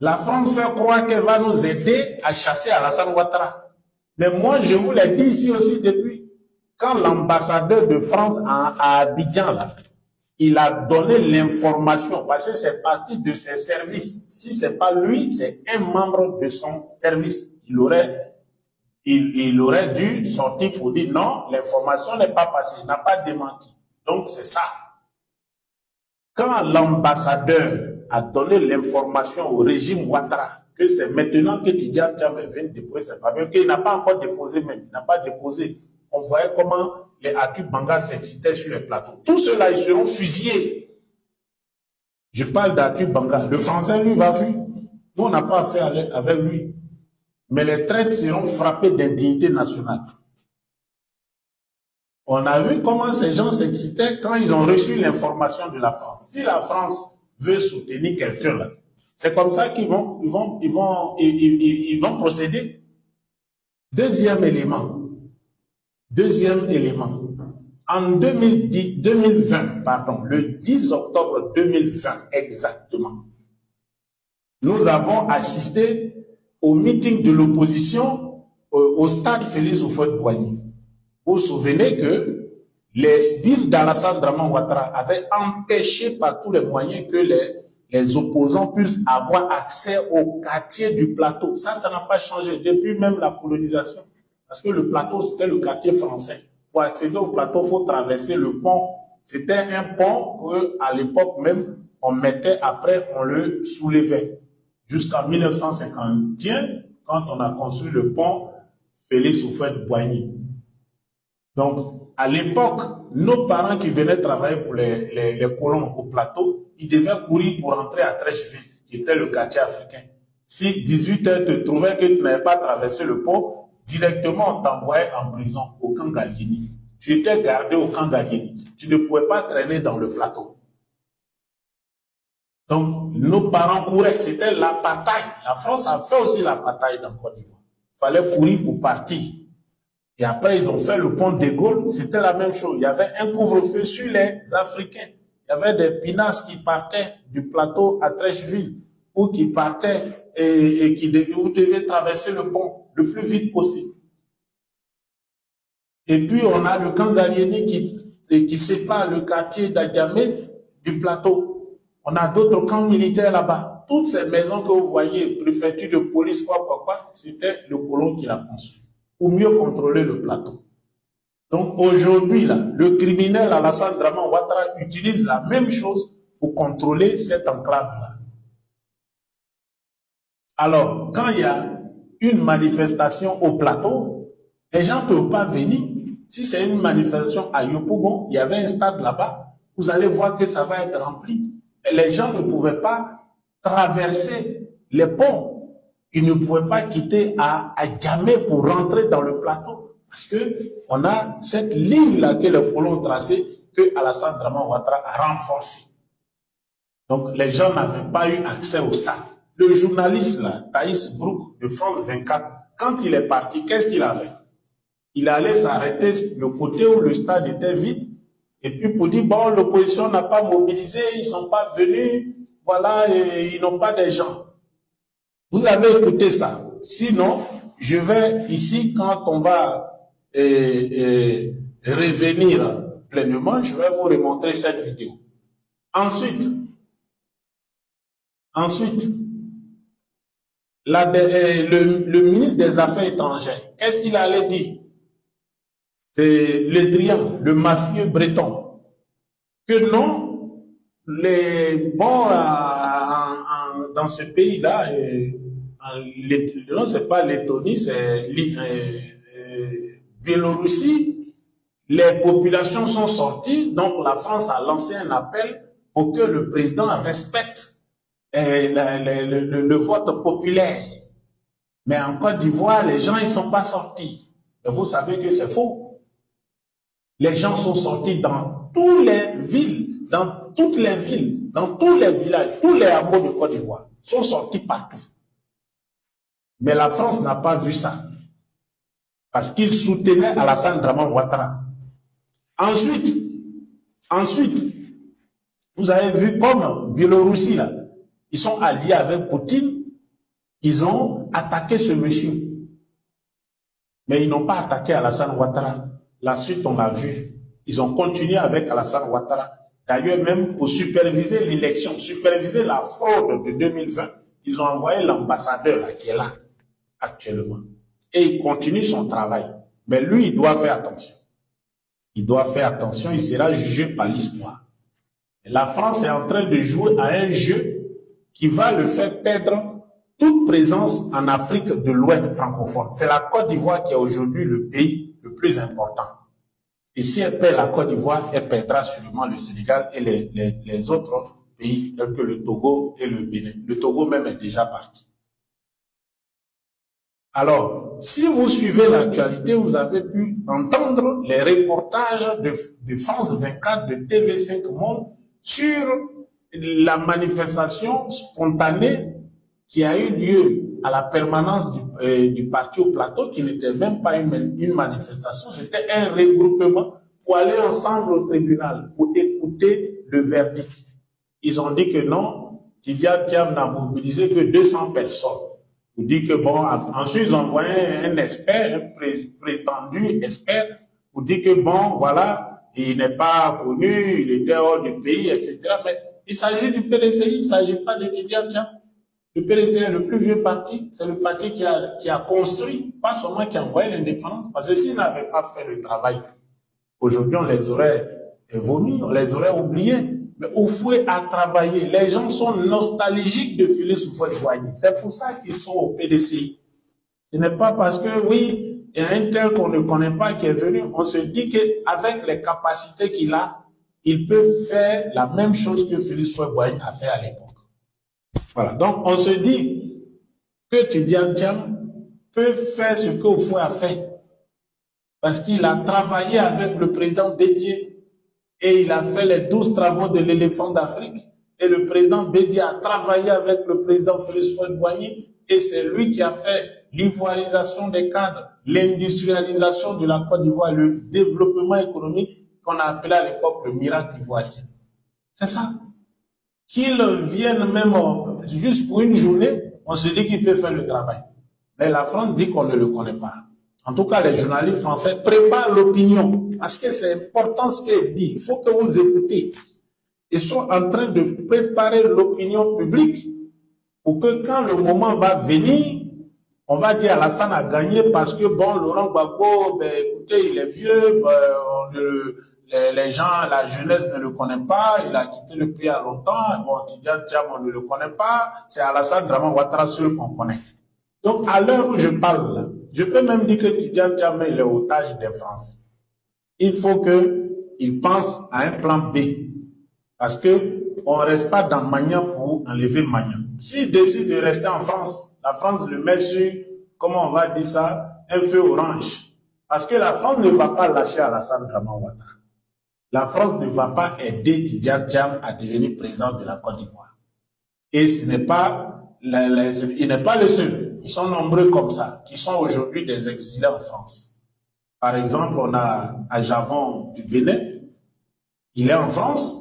S2: La France fait croire qu'elle va nous aider à chasser Alassane Ouattara. Mais moi, je vous l'ai dit ici aussi depuis, quand l'ambassadeur de France à Abidjan, là, il a donné l'information, parce que c'est parti de ses services. Si ce n'est pas lui, c'est un membre de son service. Il aurait dû sortir pour dire non, l'information n'est pas passée, il n'a pas démenti. Donc c'est ça. Quand l'ambassadeur a donné l'information au régime Ouattara que c'est maintenant que Tidjane Thiam vient déposer ses papiers, qu'il n'a pas encore déposé même, il n'a pas déposé. On voyait comment les Atu Banga s'excitaient sur les plateaux. Tous ceux-là, ils seront fusillés. Je parle d'Atu Banga. Le français, lui, va fuir. Nous, on n'a pas affaire avec lui. Mais les traites seront frappés d'indignité nationale. On a vu comment ces gens s'excitaient quand ils ont reçu l'information de la France. Si la France veut soutenir quelqu'un là, c'est comme ça qu'ils vont procéder. Deuxième élément. En 2020, le 10 octobre 2020 exactement, nous avons assisté au meeting de l'opposition au stade Félix Houphouët-Boigny. Vous vous souvenez que les sbires d'Alassane Dramane Ouattara avaient empêché par tous les moyens que les opposants puissent avoir accès au quartier du plateau. Ça n'a pas changé depuis même la colonisation. Parce que le plateau, c'était le quartier français. Pour accéder au plateau, il faut traverser le pont. C'était un pont qu'à l'époque même, on mettait après, on le soulevait. Jusqu'en 1951, quand on a construit le pont Félix Houphouët-Boigny. Donc, à l'époque, nos parents qui venaient travailler pour les colons au plateau, ils devaient courir pour entrer à Trècheville, qui était le quartier africain. Si 18 heures te trouvaient que tu n'avais pas traversé le pont, directement on t'envoyait en prison au camp Gallieni. Tu étais gardé au camp Gallieni. Tu ne pouvais pas traîner dans le plateau. Donc, nos parents couraient. C'était la bataille. La France a fait aussi la bataille dans Côte d'Ivoire. Il fallait courir pour partir. Et après, ils ont fait le pont de Gaulle. C'était la même chose. Il y avait un couvre-feu sur les Africains. Il y avait des pinasses qui partaient du plateau à Trècheville ou qui partaient et vous deviez traverser le pont le plus vite possible. Et puis, on a le camp Gallieni qui sépare le quartier d'Adiamé du plateau. On a d'autres camps militaires là-bas. Toutes ces maisons que vous voyez, préfecture de police, quoi, c'était le colon qui l'a construit. Pour mieux contrôler le plateau. Donc aujourd'hui, là, le criminel Alassane Draman Ouattara utilise la même chose pour contrôler cette enclave-là. Alors, quand il y a une manifestation au plateau, les gens ne peuvent pas venir. Si c'est une manifestation à Yopougon, il y avait un stade là-bas, vous allez voir que ça va être rempli. Et les gens ne pouvaient pas traverser les ponts. Ils ne pouvaient pas quitter à Gamay pour rentrer dans le plateau. Parce que on a cette ligne-là que les colons ont tracée, que Alassane Draman Ouattara a renforcée. Donc les gens n'avaient pas eu accès au stade. Le journaliste là, Thaïs Brouk de France 24, quand il est parti, qu'est-ce qu'il a fait? Il allait s'arrêter le côté où le stade était vide. Et puis pour dire, bon, l'opposition n'a pas mobilisé, ils ne sont pas venus, voilà, et ils n'ont pas des gens. Vous avez écouté ça. Sinon, je vais ici, quand on va revenir pleinement, je vais vous remontrer cette vidéo. Ensuite, le ministre des Affaires étrangères, qu'est-ce qu'il allait dire? C'est Le Drian, le mafieux breton, que non, dans ce pays-là, non, c'est pas Lettonie, c'est Biélorussie, les populations sont sorties, donc la France a lancé un appel pour que le président respecte le vote populaire. Mais en Côte d'Ivoire, les gens, ils sont pas sortis. Et vous savez que c'est faux. Les gens sont sortis dans toutes les villes, dans toutes les villes, dans tous les villages, tous les hameaux de Côte d'Ivoire, sont sortis partout. Mais la France n'a pas vu ça. Parce qu'il soutenait Alassane Draman Ouattara. Ensuite, vous avez vu comme Biélorussie, là, ils sont alliés avec Poutine, ils ont attaqué ce monsieur. Mais ils n'ont pas attaqué Alassane Ouattara. La suite, on l'a vu. Ils ont continué avec Alassane Ouattara. D'ailleurs, même pour superviser l'élection, superviser la fraude de 2020, ils ont envoyé l'ambassadeur qui est là, actuellement. Et il continue son travail. Mais lui, il doit faire attention. Il doit faire attention, il sera jugé par l'histoire. La France est en train de jouer à un jeu qui va le faire perdre toute présence en Afrique de l'Ouest francophone. C'est la Côte d'Ivoire qui est aujourd'hui le pays le plus important. Et si elle perd la Côte d'Ivoire, elle perdra sûrement le Sénégal et les autres pays tels que le Togo et le Bénin. Le Togo même est déjà parti. Alors, si vous suivez l'actualité, vous avez pu entendre les reportages de France 24, de TV5 Monde sur la manifestation spontanée qui a eu lieu à la permanence du parti au plateau, qui n'était même pas une manifestation, c'était un regroupement pour aller ensemble au tribunal, pour écouter le verdict. Ils ont dit que non, Tidjane Thiam n'a mobilisé que 200 personnes. Vous dites que bon, ensuite ils ont envoyé un expert, un prétendu expert, vous dites que bon, voilà, il n'est pas connu, il était hors du pays, etc. Mais il s'agit du PDCI, il ne s'agit pas de Tidjane Thiam. Le PDCI est le plus vieux parti, c'est le parti qui a construit, pas seulement qui a envoyé l'indépendance, parce que s'ils n'avaient pas fait le travail, aujourd'hui on les aurait vomis, on les aurait oubliés. Mais Houphouët a travaillé. Les gens sont nostalgiques de Félix Houphouët-Boigny. C'est pour ça qu'ils sont au PDCI. Ce n'est pas parce que, oui, il y a un tel qu'on ne connaît pas qui est venu. On se dit qu'avec les capacités qu'il a, il peut faire la même chose que Félix Houphouët-Boigny a fait à l'époque. Voilà. Donc, on se dit que Tidjane Thiam peut faire ce que Houphouët a fait. Parce qu'il a travaillé avec le président Bédié. Et il a fait les 12 travaux de l'éléphant d'Afrique. Et le président Bédié a travaillé avec le président Félix Houphouët-Boigny. Et c'est lui qui a fait l'ivoirisation des cadres, l'industrialisation de la Côte d'Ivoire, le développement économique qu'on a appelé à l'époque le miracle ivoirien. C'est ça. Qu'il vienne même juste pour une journée, on se dit qu'il peut faire le travail. Mais la France dit qu'on ne le connaît pas. En tout cas, les journalistes français préparent l'opinion parce que c'est important ce qu'elle dit. Il faut que vous écoutez. Ils sont en train de préparer l'opinion publique pour que quand le moment va venir, on va dire Alassane a gagné parce que, bon, Laurent Gbagbo, ben, écoutez, il est vieux, les gens, la jeunesse ne le connaît pas, il a quitté le pays il y a longtemps, bon, Tidjane Thiam, on ne le connaît pas, c'est Alassane Draman Ouattara seul qu'on connaît. Donc, à l'heure où je parle, là, je peux même dire que Tidjane Thiam est l'otage des Français. Il faut qu'il pense à un plan B. Parce que on ne reste pas dans Magnan pour enlever Magnan. S'il décide de rester en France, la France le met sur, comment on va dire ça, un feu orange. Parce que la France ne va pas lâcher Alassane Draman Ouattara. La France ne va pas aider Tidjane Thiam à devenir président de la Côte d'Ivoire. Et ce n'est pas, il n'est pas le seul. Ils sont nombreux comme ça, qui sont aujourd'hui des exilés en France. Par exemple, on a Aljavon du Bénin. Il est en France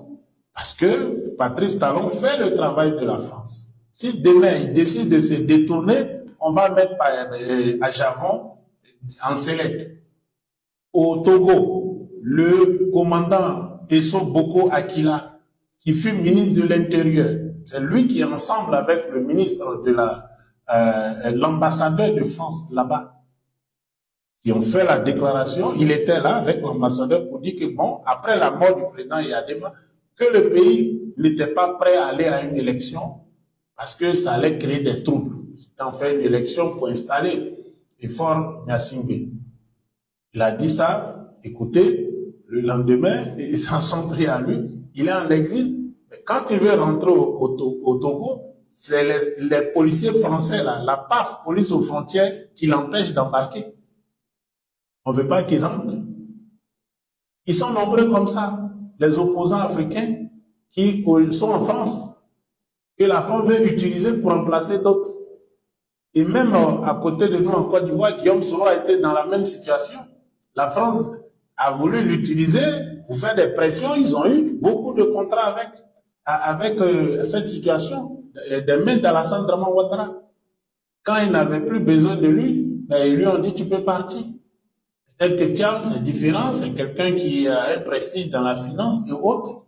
S2: parce que Patrice Talon fait le travail de la France. Si demain il décide de se détourner, on va mettre Aljavon en sellette. Au Togo, le commandant Eso Boko Akila, qui fut ministre de l'Intérieur, c'est lui qui, ensemble avec le ministre de l'ambassadeur de France là-bas, qui ont fait la déclaration, il était là avec l'ambassadeur pour dire que, bon, après la mort du président Yadema, que le pays n'était pas prêt à aller à une élection parce que ça allait créer des troubles. C'était en fait une élection pour installer le fort Gnassingbé. Il a dit ça, écoutez, le lendemain, ils s'en sont pris à lui, il est en exil. Mais quand il veut rentrer au Togo, c'est les policiers français, là, la PAF, police aux frontières, qui l'empêchent d'embarquer. On ne veut pas qu'ils rentrent. Ils sont nombreux comme ça, les opposants africains qui sont en France, que la France veut utiliser pour remplacer d'autres. Et même à côté de nous, en Côte d'Ivoire, Guillaume Soro a été dans la même situation. La France a voulu l'utiliser pour faire des pressions. Ils ont eu beaucoup de contrats avec cette situation, des mains d'Alassane Draman Ouattara. Quand ils n'avaient plus besoin de lui, ben, ils lui ont dit tu peux partir. Peut-être que Thiam, c'est différent, c'est quelqu'un qui a un prestige dans la finance et autres.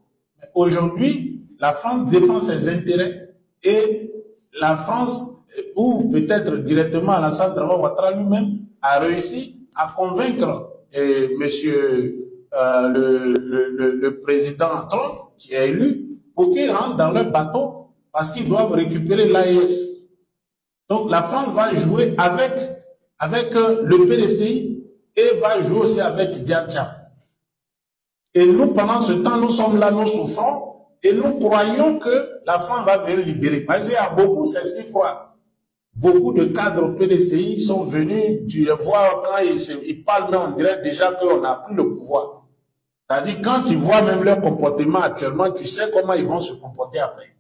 S2: Aujourd'hui, la France défend ses intérêts et la France, ou peut-être directement Alassane Draman Ouattara lui-même, a réussi à convaincre le président Trump, qui est élu, pour qu'il rentre dans leur bateau parce qu'ils doivent récupérer l'AES. Donc la France va jouer avec le PDCI et va jouer aussi avec Tidjane Thiam. Et nous, pendant ce temps, nous sommes là, nous souffrons, et nous croyons que la France va venir libérer. Parce qu'il y a beaucoup, c'est ce qu'ils croient. Beaucoup de cadres PDCI sont venus, tu les vois, quand ils parlent, mais on dirait déjà qu'on a pris le pouvoir. C'est-à-dire, quand tu vois même leur comportement actuellement, tu sais comment ils vont se comporter après.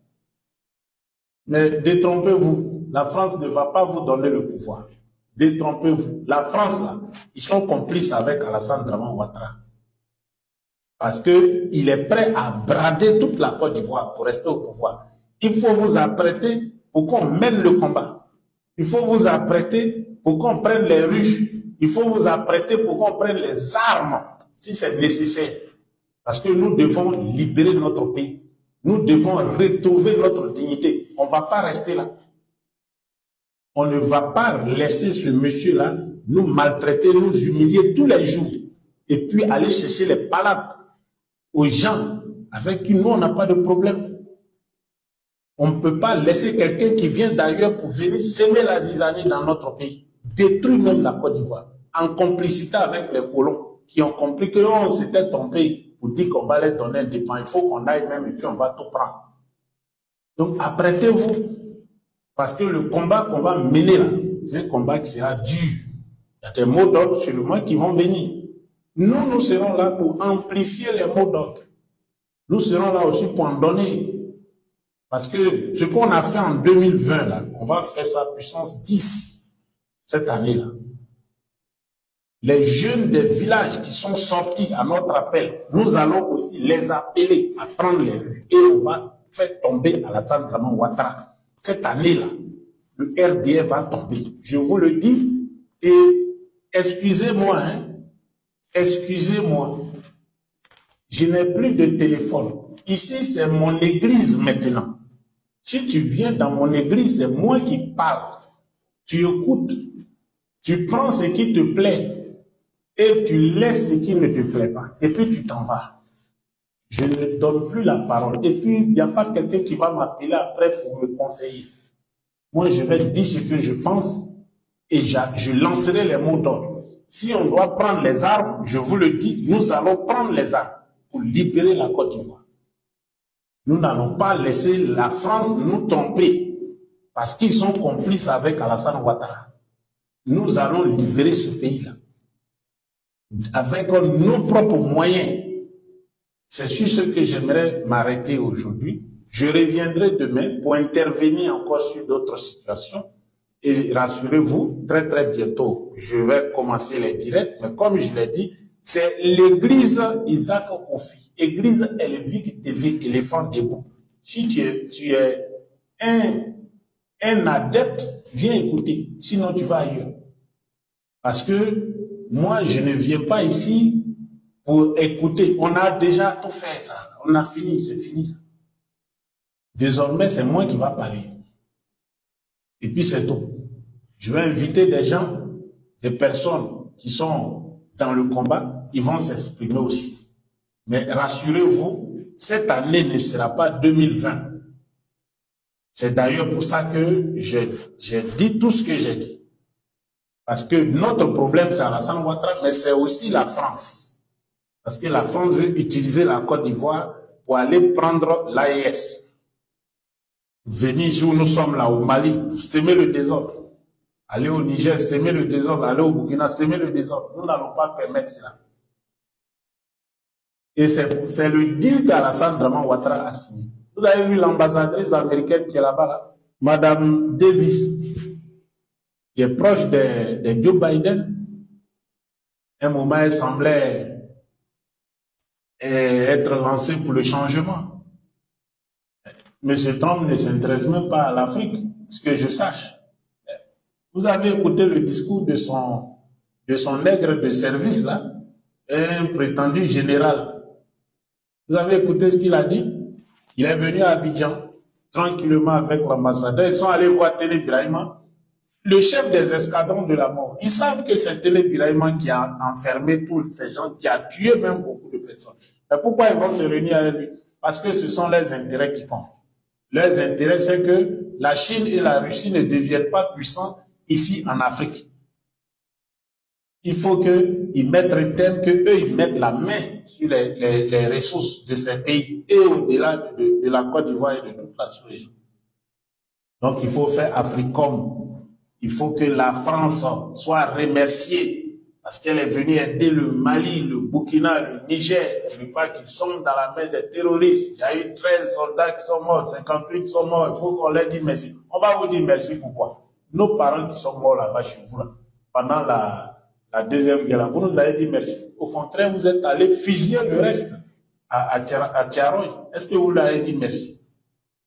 S2: Mais détrompez-vous, la France ne va pas vous donner le pouvoir. Détrompez-vous. La France, là, ils sont complices avec Alassane Draman Ouattara. Parce qu'il est prêt à brader toute la Côte d'Ivoire pour rester au pouvoir. Il faut vous apprêter pour qu'on mène le combat. Il faut vous apprêter pour qu'on prenne les rues. Il faut vous apprêter pour qu'on prenne les armes, si c'est nécessaire. Parce que nous devons libérer notre pays. Nous devons retrouver notre dignité. On ne va pas rester là. On ne va pas laisser ce monsieur-là nous maltraiter, nous humilier tous les jours. Et puis aller chercher les palabres aux gens avec qui nous, on n'a pas de problème. On ne peut pas laisser quelqu'un qui vient d'ailleurs pour venir s'aimer la zizanie dans notre pays. Détruire même la Côte d'Ivoire. En complicité avec les colons qui ont compris qu'on s'était trompé pour dire qu'on va les donner indépendants. Il faut qu'on aille même et puis on va tout prendre. Donc apprêtez-vous. Parce que le combat qu'on va mener là, c'est un combat qui sera dur. Il y a des mots d'ordre sûrement qui vont venir. Nous, nous serons là pour amplifier les mots d'ordre. Nous serons là aussi pour en donner. Parce que ce qu'on a fait en 2020, là, on va faire ça puissance 10 cette année-là. Les jeunes des villages qui sont sortis à notre appel, nous allons aussi les appeler à prendre les rues. Et on va faire tomber Alassane Draman Ouattara. Cette année-là, le RDF va tomber. Je vous le dis. Et excusez-moi, hein. Excusez-moi. Je n'ai plus de téléphone. Ici, c'est mon église maintenant. Si tu viens dans mon église, c'est moi qui parle. Tu écoutes, tu prends ce qui te plaît et tu laisses ce qui ne te plaît pas. Et puis tu t'en vas. Je ne donne plus la parole. Et puis, il n'y a pas quelqu'un qui va m'appeler après pour me conseiller. Moi, je vais dire ce que je pense et je lancerai les mots d'ordre. Si on doit prendre les armes, je vous le dis, nous allons prendre les armes pour libérer la Côte d'Ivoire. Nous n'allons pas laisser la France nous tromper parce qu'ils sont complices avec Alassane Ouattara. Nous allons libérer ce pays-là avec nos propres moyens. C'est sur ce que j'aimerais m'arrêter aujourd'hui. Je reviendrai demain pour intervenir encore sur d'autres situations. Et rassurez-vous, très très bientôt, je vais commencer les directs. Mais comme je l'ai dit, c'est l'église Isaac Kofi, église Elvique TV, éléphant debout. Si tu es un adepte, viens écouter. Sinon, tu vas ailleurs. Parce que moi, je ne viens pas ici pour écouter. On a déjà tout fait ça. On a fini, c'est fini ça. Désormais, c'est moi qui va parler. Et puis c'est tout. Je vais inviter des gens, des personnes qui sont dans le combat, ils vont s'exprimer aussi. Mais rassurez-vous, cette année ne sera pas 2020. C'est d'ailleurs pour ça que j'ai dit tout ce que j'ai dit. Parce que notre problème, c'est Alassane Ouattara, mais c'est aussi la France. Parce que la France veut utiliser la Côte d'Ivoire pour aller prendre l'AES. Venir où nous sommes là, au Mali, semer le désordre. Aller au Niger, semer le désordre. Aller au Burkina, semer le désordre. Nous n'allons pas permettre cela. Et c'est le deal qu'Alassane Ouattara a signé. Vous avez vu l'ambassadrice américaine qui est là-bas, là, Madame Davis, qui est proche de Joe Biden. À un moment, elle semblait être lancée pour le changement. M. Trump ne s'intéresse même pas à l'Afrique, ce que je sache. Vous avez écouté le discours de son nègre de service, là, un prétendu général. Vous avez écouté ce qu'il a dit? Il est venu à Abidjan, tranquillement avec l'ambassadeur. Ils sont allés voir Télé Birahima, le chef des escadrons de la mort. Ils savent que c'est Télé Birahima qui a enfermé tous ces gens, qui a tué même beaucoup de personnes. Mais pourquoi ils vont se réunir avec lui? Parce que ce sont les intérêts qui comptent. Leurs intérêts, c'est que la Chine et la Russie ne deviennent pas puissants ici en Afrique. Il faut qu'ils mettent un thème, qu'eux, ils mettent la main sur les ressources de ces pays et au-delà de la Côte d'Ivoire et de toute la sous-région. Donc, il faut faire Africom. Il faut que la France soit remerciée parce qu'elle est venue aider le Mali, le Burkina, le Niger. Je ne veux pas qu'ils sont dans la main des terroristes. Il y a eu 13 soldats qui sont morts, 58 sont morts. Il faut qu'on leur dise merci. On va vous dire merci pourquoi. Nos parents qui sont morts là-bas chez vous, là, pendant la Deuxième Guerre, vous nous avez dit merci. Au contraire, vous êtes allés fusiller le reste à Tiaroy. Est-ce que vous leur avez dit merci?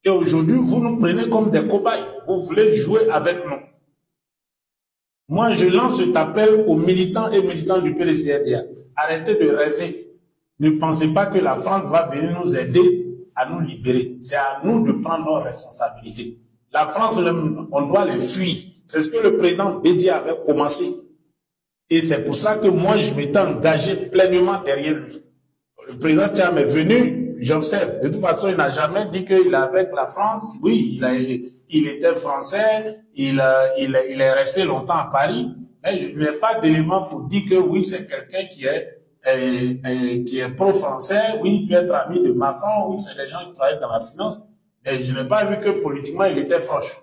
S2: Et aujourd'hui, vous nous prenez comme des cobayes. Vous voulez jouer avec nous. Moi, je lance cet appel aux militants et militants du PDCRDA. Arrêtez de rêver. Ne pensez pas que la France va venir nous aider à nous libérer. C'est à nous de prendre nos responsabilités. La France, on doit les fuir. C'est ce que le président Bédié avait commencé. Et c'est pour ça que moi, je m'étais engagé pleinement derrière lui. Le président Tcham est venu, j'observe. De toute façon, il n'a jamais dit qu'il est avec la France. Oui, il était français, il est resté longtemps à Paris. Mais je n'ai pas d'éléments pour dire que oui, c'est quelqu'un qui est pro-français. Oui, il peut être ami de Macron. Oui, c'est des gens qui travaillent dans la finance. Et je n'ai pas vu que politiquement, il était proche.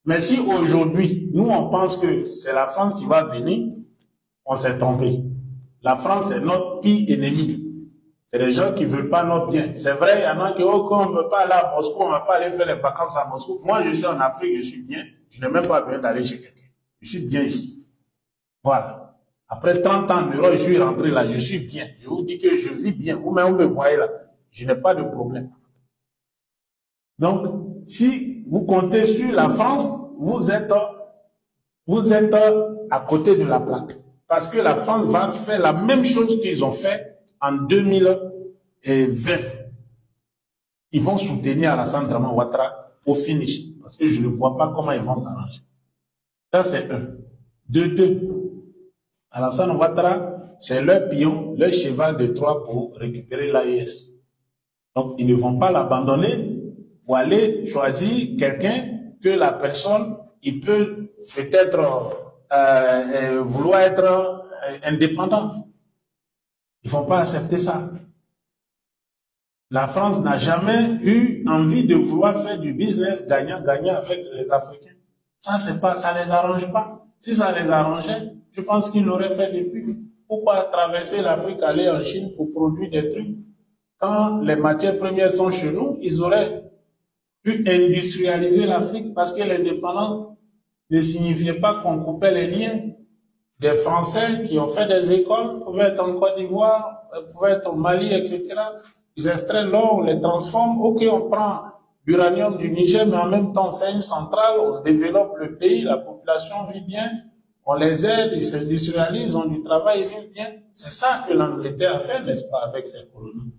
S2: Mais si aujourd'hui, nous, on pense que c'est la France qui va venir, on s'est trompé. La France est notre pire ennemi. C'est des gens qui ne veulent pas notre bien. C'est vrai, il y en a qui, oh, quand on ne veut pas aller à Moscou, on ne va pas aller faire les vacances à Moscou. Moi, je suis en Afrique, je suis bien. Je n'ai même pas besoin d'aller chez quelqu'un. Je suis bien ici. Voilà. Après 30 ans en Europe, je suis rentré là, je suis bien. Je vous dis que je vis bien. Vous-même, vous me voyez là. Je n'ai pas de problème. Donc, si vous comptez sur la France, vous êtes à côté de la plaque. Parce que la France va faire la même chose qu'ils ont fait en 2020. ils vont soutenir Alassane Draman Ouattara au finish. Parce que je ne vois pas comment ils vont s'arranger. Ça, c'est un. De deux, Alassane Ouattara, c'est leur pion, leur cheval de Troie pour récupérer l'AES. Donc, ils ne vont pas l'abandonner pour aller choisir quelqu'un que la personne, il peut peut-être vouloir être indépendant. Ils ne vont pas accepter ça. La France n'a jamais eu envie de vouloir faire du business gagnant-gagnant avec les Africains. Ça, c'est pas, ça les arrange pas. Si ça les arrangeait, je pense qu'ils l'auraient fait depuis. Pourquoi traverser l'Afrique, aller en Chine pour produire des trucs? Quand les matières premières sont chez nous, ils auraient pu industrialiser l'Afrique parce que l'indépendance ne signifiait pas qu'on coupait les liens. Des Français qui ont fait des écoles pouvaient être en Côte d'Ivoire, pouvaient être au Mali, etc. Ils extraient l'or, on les transforme. Ok, on prend l'uranium du Niger, mais en même temps on fait une centrale, on développe le pays, la population vit bien, on les aide, ils s'industrialisent, on du travail, ils vivent bien. C'est ça que l'Angleterre a fait, n'est-ce pas, avec ses colonies.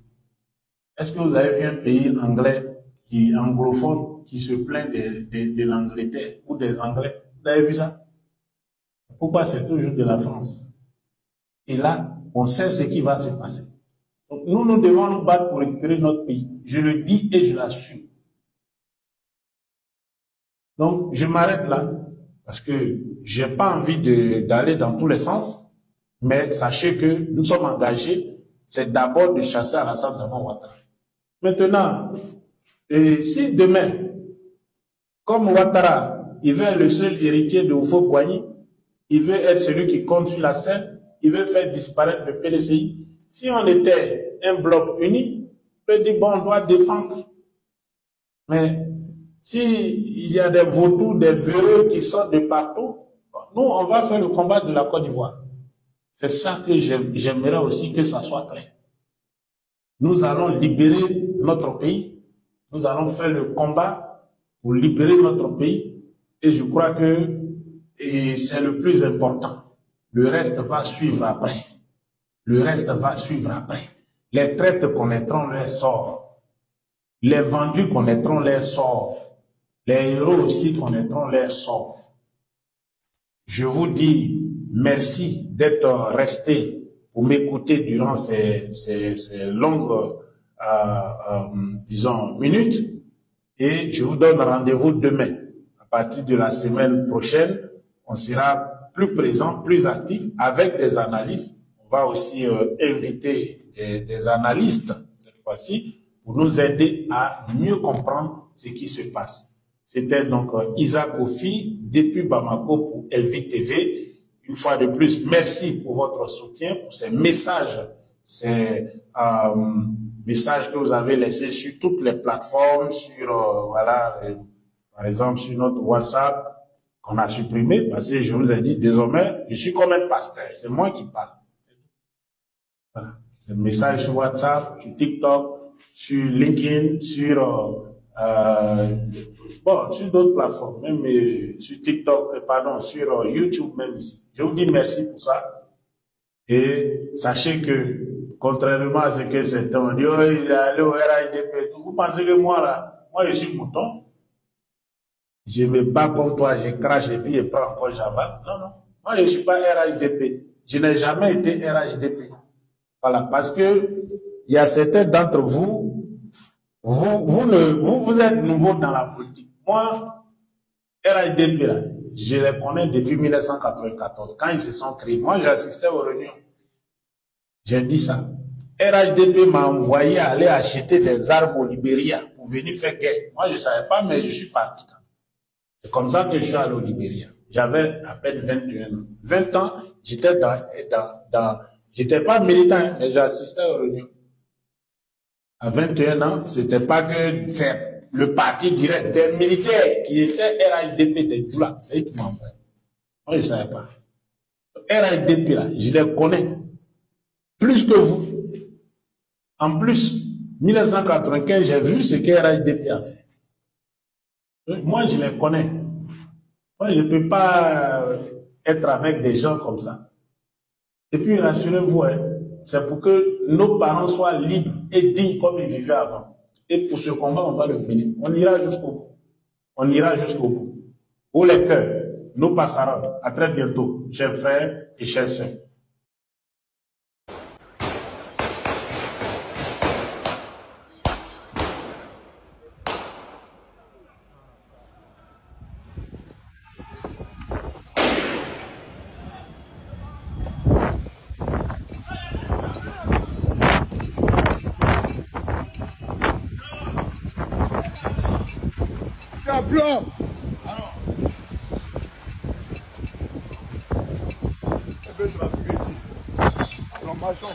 S2: Est-ce que vous avez vu un pays anglais qui est anglophone, qui se plaint de l'Angleterre ou des Anglais? Vous avez vu ça? Pourquoi c'est toujours de la France? Et là, on sait ce qui va se passer. Donc, nous devons nous battre pour récupérer notre pays. Je le dis et je l'assume. Donc, je m'arrête là, parce que j'ai pas envie d'aller dans tous les sens, mais sachez que nous sommes engagés, c'est d'abord de chasser Alassane Draman Ouattara. Maintenant, si demain, comme Ouattara, il veut être le seul héritier de Houphouët-Boigny, il veut être celui qui compte sur la scène, il veut faire disparaître le PDCI. Si on était un bloc uni, on peut dire, bon, on doit défendre. Mais s'il y a des vautours, des véreux qui sortent de partout, nous, on va faire le combat de la Côte d'Ivoire. C'est ça que j'aimerais aussi que ça soit clair. Nous allons libérer notre pays. Nous allons faire le combat pour libérer notre pays. Et je crois que c'est le plus important. Le reste va suivre après. Le reste va suivre après. Les traites connaîtront leur sort. Les vendus connaîtront leur sort. Les héros aussi connaîtront leur sort. Je vous dis merci d'être resté pour m'écouter durant ces longues, disons, minutes. Et je vous donne rendez-vous demain. À partir de la semaine prochaine, on sera plus présent, plus actif avec des analystes. On va aussi inviter des analystes cette fois-ci pour nous aider à mieux comprendre ce qui se passe. C'était donc Isaac Kofi depuis Bamako pour Elvic TV. Une fois de plus, merci pour votre soutien, pour ces messages, messages que vous avez laissés sur toutes les plateformes, sur voilà, par exemple sur notre WhatsApp qu'on a supprimé parce que je vous ai dit désormais, je suis comme un pasteur, c'est moi qui parle. Voilà, c'est le message sur WhatsApp, sur TikTok, sur LinkedIn, sur bon, sur d'autres plateformes, même sur TikTok, pardon, sur YouTube même ici. Je vous dis merci pour ça. Et sachez que, contrairement à ce que certains ont dit, oh, il est allé au RAIDP, vous pensez que moi là, moi je suis mouton. Je me bats comme toi, je crache et puis je prends encore j'avale. Non, non. Moi je suis pas RHDP. Je n'ai jamais été RHDP. Voilà. Parce que, il y a certains d'entre vous, vous êtes nouveaux dans la politique. Moi, RHDP, là, je les connais depuis 1994, quand ils se sont créés. Moi, j'assistais aux réunions. J'ai dit ça. RHDP m'a envoyé aller acheter des armes au Libéria pour venir faire guerre. Moi, je ne savais pas, mais je suis parti. C'est comme ça que je suis allé au Libéria. J'avais à peine 21 ans. 20 ans, j'étais j'étais pas militant, mais j'assistais aux réunions. À 21 ans, c'était pas que c'est le parti direct des militaires qui étaient RHDP des Doula. C'est eux qui m'ont envoyé. Moi, je ne savais pas. RHDP, là, je les connais. Plus que vous. En plus, 1995, j'ai vu ce que RHDP a fait. Moi, je les connais. Moi, je ne peux pas être avec des gens comme ça. Et puis, rassurez-vous, hein, c'est pour que nos parents soient libres et dignes comme ils vivaient avant. Et pour ce combat, on va le mener. On ira jusqu'au bout. On ira jusqu'au bout. Pour les cœurs, nous passerons. À très bientôt, chers frères et chers sœurs.
S3: C'est un blanc. Alors, marchons.